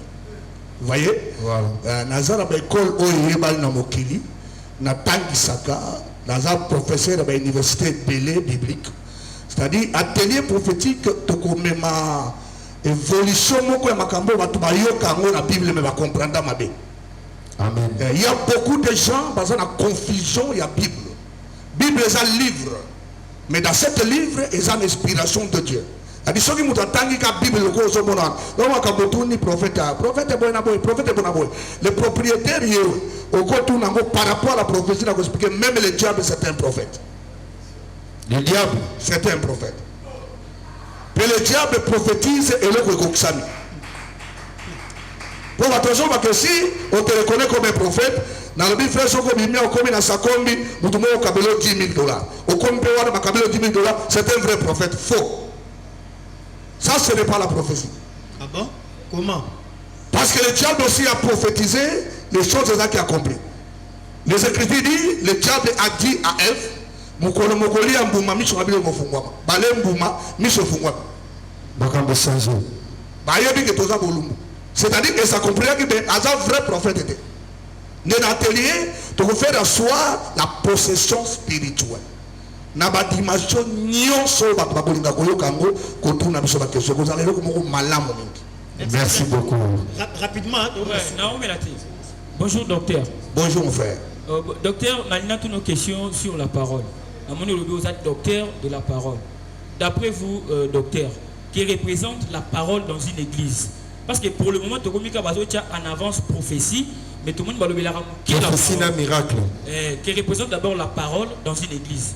Vous voyez? Voilà. Nazar Abekol Oyebal Namokili, Natang Saka, Nazar professeur de l'université Belé biblique. C'est-à-dire, atelier prophétique, ma évolution, la Bible me va comprendre ma Bible. Amen. Il y a beaucoup de gens, dans la confusion, il y a Bible. Bible est un livre. Mais dans ce livre, il y a l'inspiration de Dieu. adi soki mutu atangi ka bible loko ozomona donc akabotuni prophète boy na boy prophète bona boy le propriétaire yo okotuna ngo par rapport à la prophétie na expliquer même le diable c'est un prophète. Le diable c'est un prophète. Mais le diable prophétise et le kokosami. Pour attention parce que si on te reconnaît comme un prophète, dans le but frère soko bimia okomi na sakombi mutu mo kabelo $10,000. Okomi pe wana makabelo $10,000, c'est un vrai prophète faux. Ça, ce n'est pas la prophétie. Ah bon? Comment? Parce que le diable aussi a prophétisé les choses qu'il a accompli. Les Écritures disent, le diable a dit à Ève, Mokolo Mokoli Ambouma Micho Abilo Mofungwama. Balé Mbouma Micho Fungwama. Bakambo Sanzo. Bayebi que toza bolumbu. C'est-à-dire que ça comprenait que un vrai prophète était. Dans l'atelier, tu peux faire asseoir la possession spirituelle. Na ba dimension nyonso ba bakolinga koyoka ngo kotuna biso ba question kozala lelo ko malamu mingi. Merci beaucoup. Rapidement. Bonjour docteur. Bonjour mon frère. Docteur, on a toutes nos questions sur la parole. Vous êtes docteur de la parole. D'après vous, docteur, qui représente la parole dans une église? Parce que pour le moment, Tokomika Bazotia en avance prophétie, mais tout le monde va le dire qui est la parole, miracle. Qui représente d'abord la parole dans une église.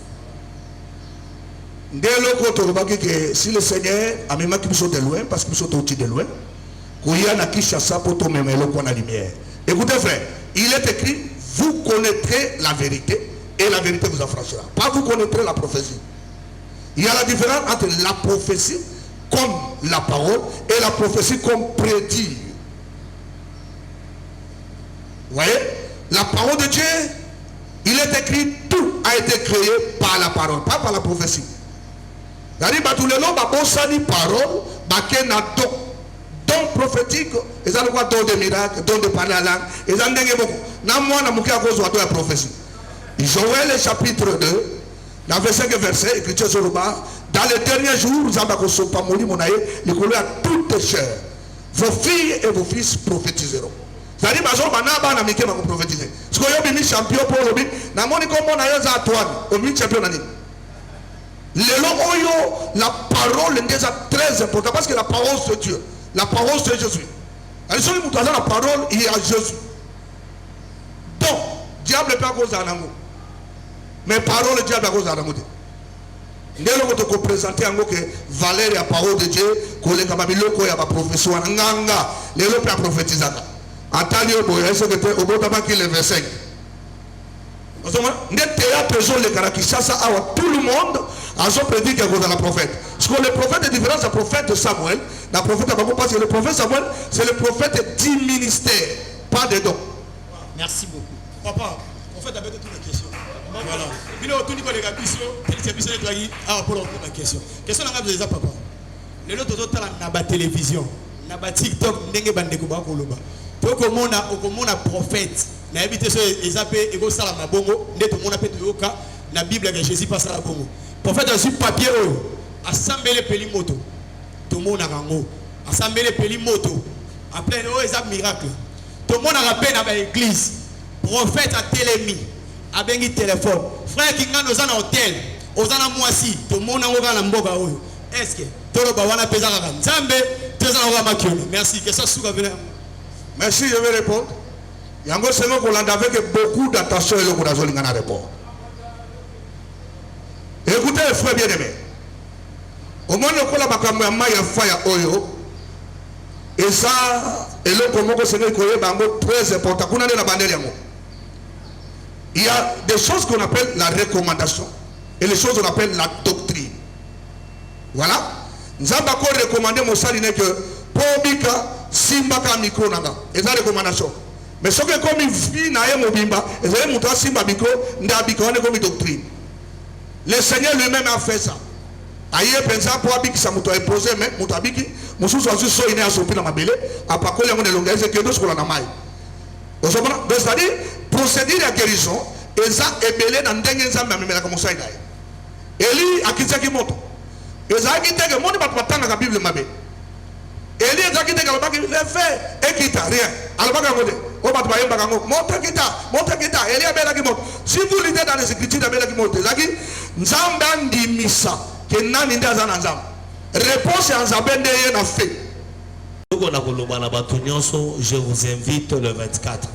Dès lors que si le Seigneur a même qui sont de loin, parce qu'ils sont au-dessus de loin, qu'il y a un Kishasa pour tout même la lumière. Écoutez frère, il est écrit, vous connaîtrez la vérité et la vérité vous affranchira. Pas vous connaîtrez la prophétie. Il y a la différence entre la prophétie comme la parole et la prophétie comme prédire. Vous voyez, la parole de Dieu, il est écrit, tout a été créé par la parole, pas par la prophétie. C'est-à-dire que tous les noms, parole, don prophétique, ils ont quoi don de miracles, don de parler la langue, ils ont dit beaucoup. N'a à cause de la prophétie. Joël chapitre 2, dans le verset, écriture sur le bas, dans les derniers jours, vous avez pas moli mon aïe, les couleurs à toutes chères. Vos filles et vos fils prophétiseront. C'est-à-dire que je vais prophétiser. Ce que vous avez champion pour le but, dans mon école, on a un Antoine, au milieu champion. La parole est déjà très importante parce que la parole c'est Dieu. La parole c'est Jésus. La parole il y a Jésus. Donc, diable pas cause d'anamo. Mais parole le diable a cause d'anamo. Dès lors que tu présenter en que valeur la parole de Dieu, que les camarades qui a pas profession nganga, les autres a prophétisé. Attendez au bout, est-ce que tu au bout d'abord qu'il est verset. Tout le monde a prédit quelque chose à la prophète. Parce que le prophète est différent du prophète de Samuel. La prophète parce que le prophète Samuel, c'est le prophète du ministère, pas de dons. Merci beaucoup. Papa, en fait, avec toutes les questions. Voilà. Il a tout dit que les questions, c'est plus pour la question. Question n'a pas besoin papa. Les autres dans la télévision, dans la TikTok, ndenge bandeko ba koloba. Pour que mon a prophète. Na habité so ezapé ego sala mabongo ndeto mona pe toyoka na Bible que Jésus passe à la bongo. Prophète a sur papier oyo assemblé peli moto. To mona rango assemblé peli moto. Après o ezap miracle. To mona rappel na ba église. Prophète a télémi a bengi téléphone. Frère qui ngano za na hôtel, ozana mwasi to mona ngoka na mboka oyo. Est-ce que tolo ba wana pesa ka Nzambe pesa na ba makiona. Merci que ça souka venir. Merci, je vais répondre. Yango sengo kolanda avec beaucoup d'attention et le courage lingana répondre. Écoutez les frères bien-aimés. Au moins le kola makambo ya maya fire oyo. Et ça et le komoko sengo koye bango très important. Kuna na bandeli yango. Il y a des choses qu'on appelle la recommandation et les choses qu'on appelle la doctrine. Voilà. Nzamba ko recommander mosali ne que pobika simbaka micro nanga. Et ça recommandation. Mais ce que comme il vit na mobimba, et vous avez montré simba micro, ndabika on est comme doctrine. Le Seigneur lui-même a fait ça. Aïe pensa pour abiki sa muto imposé mais muto abiki musu so so ine asopi na mabele apako yango ne longa que dos ko na mai. Osomona, donc c'est-à-dire procédure à guérison et ça ebelé na ndenge nzambe amemela comme ça ndaye. Eli akitaki moto. Ezaki teke moni batana ka Bible mabe. Eli ezaki teke babaki le fait et qui t'a rien. Alors baka ngode. Si vous lisez dans les écritures de Zaki, Nzamba ndimisa, que nani ndaza na Nzamba. réponse en Zabende y a fait. Je vous invite le 24.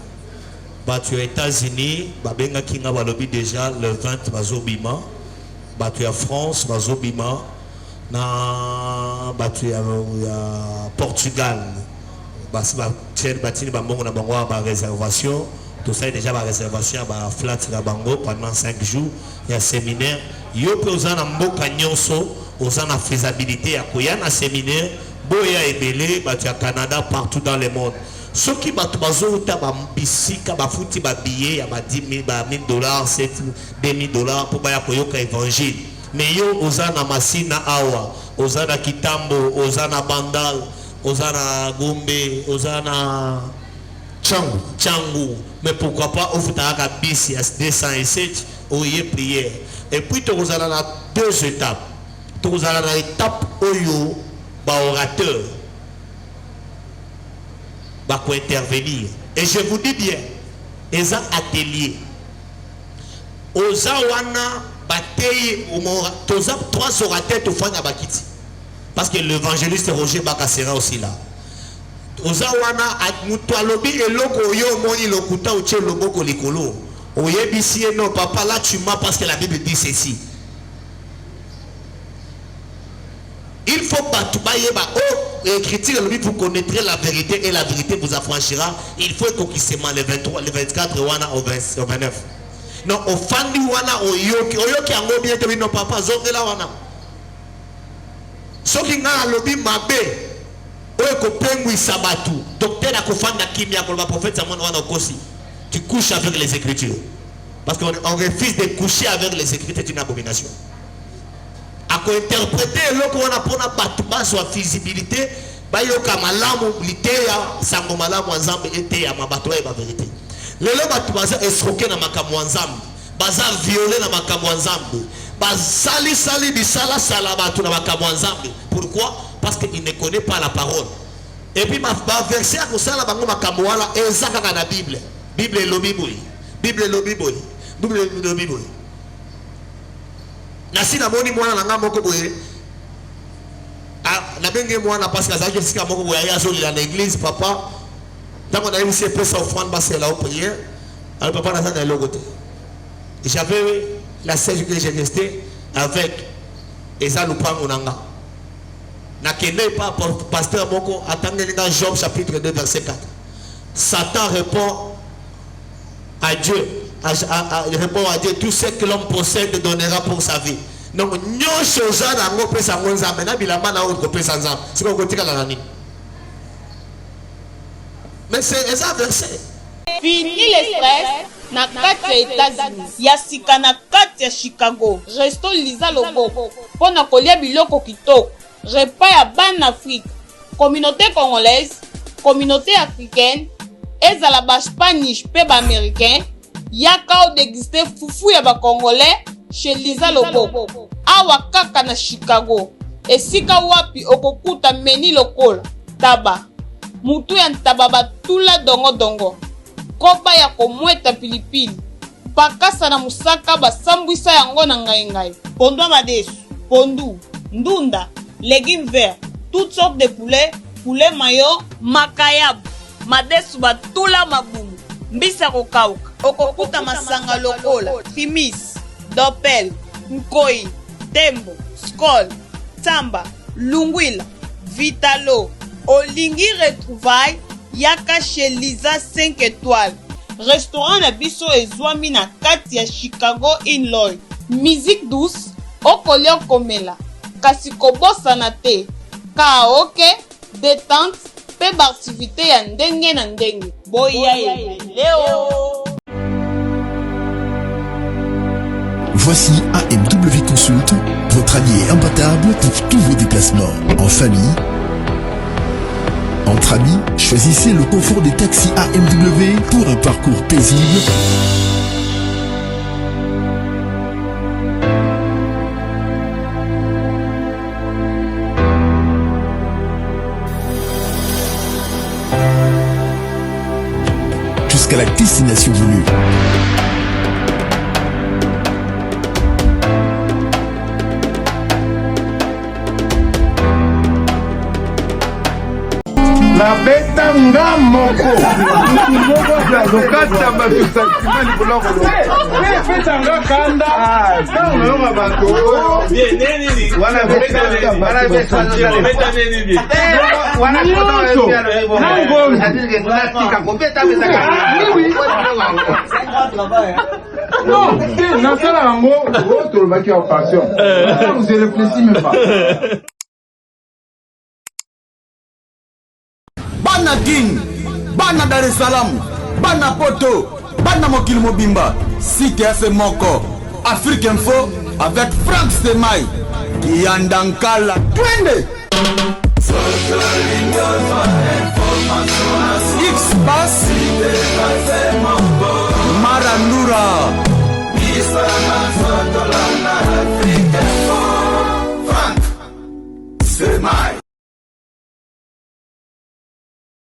Aux États-Unis, Babenga Kinga Balobi déjà le 20 Bazobima. À France, Bazobima. Na Portugal. Réservation. Tout ça est déjà ma réservation à Flat Bango pendant 5 jours. Il y a un séminaire. Il y a une faisabilité à un séminaire. Boya et Belé, au Canada, partout dans le monde. Ceux qui battent Bazota, Bambisika, Bafuti, Babillet, à 10 000 $, 7 000 $, pour Bayakoyoka évangile. Mais yo, Ozana Masina Awa, Ozana Kitambo, Ozana Bandal, Ozana Gombe, Ozana Changu. Mais pourquoi pas, au Futaka Bissi, à 207, où il y a prière. Et puis, tu as 2 étapes. Tu as l'étape Oyo. Orateur va intervenir et je vous dis bien les ateliers ozawana bateye toza 3 orateurs to fanya bakiti parce que l'évangéliste Roger Baka sera aussi là ozawana mutu alobi eloko yo moni lokuta uche loboko likolo oyebisi non papa là tu m'as parce que la Bible dit ceci. Il faut pas tout bailler, écriture, vous connaîtrez la vérité et la vérité vous affranchira. Il faut qu'on se le 23, le 24, au 29. Non, au fandi wana, au yoki a bien te non papa, zonde la wana. Ce qui n'a lobby mabe, au pengui sabatu, docteur a kofanda kimia, comme le prophète Samuel wana kosi. Tu couches avec les écritures. Parce qu'on refuse de coucher avec les écritures, c'est une abomination. À interpréter l'eau a pour la soit visibilité, bayoka malamu litea sango malamu ensemble était à ma bateau et ma vérité. Les lots baza escroqué na makambo ensemble, baza violé na makambo ensemble, bazali sali bisala sala batu na makambo ensemble. Pourquoi? Parce qu'il ne connaît pas la parole. Et puis ma verset à ça la bango makambo wala ezaka na Bible. Bible lobi boy. Bible lobi boy. Bible lobi boy. Nasi na moni mwana nanga moko boye na benge mwana parce que azaki sika moko boye yazo la l'église papa tant na yimisi pesa offrande basse la prière alors papa na ça na côté j'avais la sèche que j'ai resté avec Eza Lupango nanga na kende pas pasteur moko attendez dans Job chapitre 2 verset 4 Satan répond à Dieu. Il répond à Dieu, tout ce que l'homme possède donnera pour sa vie. Donc, nous sommes mais c'est un verset. Fini les stress na kati ya États-Unis ya sika na kati ya Chicago. Resto Liza Loboko pona kolia biloko kitoko. Repas ya bana Afrique, communauté congolaise, communauté africaine, ezala ba Spanish pe ba américain. Yaka o déguster fufu ya ba congolais chez Liza Loboko. Awa kaka na Chicago. Esika wapi okokuta meni lokola taba. Mutu ya ntaba batula dongo dongo. Koba ya komweta pilipili. Pakasa na musaka basambwisa yango na ngai. Pondu madesu, pondu, ndunda, légumes verts, toutes sortes de poulet mayo, makayab, madesu batula mabumu, mbisa kokauka. Okokuta masanga lokola, fimis, dopel, nkoi, tembo, skol, samba, lungwila, vitalo. Olingi retrouvaille yaka chez Liza 5 étoiles. Restaurant na biso ezwami na kati ya Chicago Illinois. Musique douce, okolia komela. Kasi kobosana te. Karaoke, détente, pe activité ya ndenge na ndenge. Boya leo. Voici AMW Consult, votre allié imbattable pour tous vos déplacements. En famille, entre amis, choisissez le confort des taxis AMW pour un parcours paisible. Jusqu'à la destination voulue. nabeta nga moko moko azokata bato sentiment likolo pesa nga kanda ntango nayonga bato non nasala yango tolobaki ya passion vous réfléchis même pas. Bana King, Bana Dar es Salaam, Bana Poto, Bana Mokili Mobimba, CTF Moko, Afrique Info avec Frank Semai, Yandankala, Twende. X-Bass, Marandura.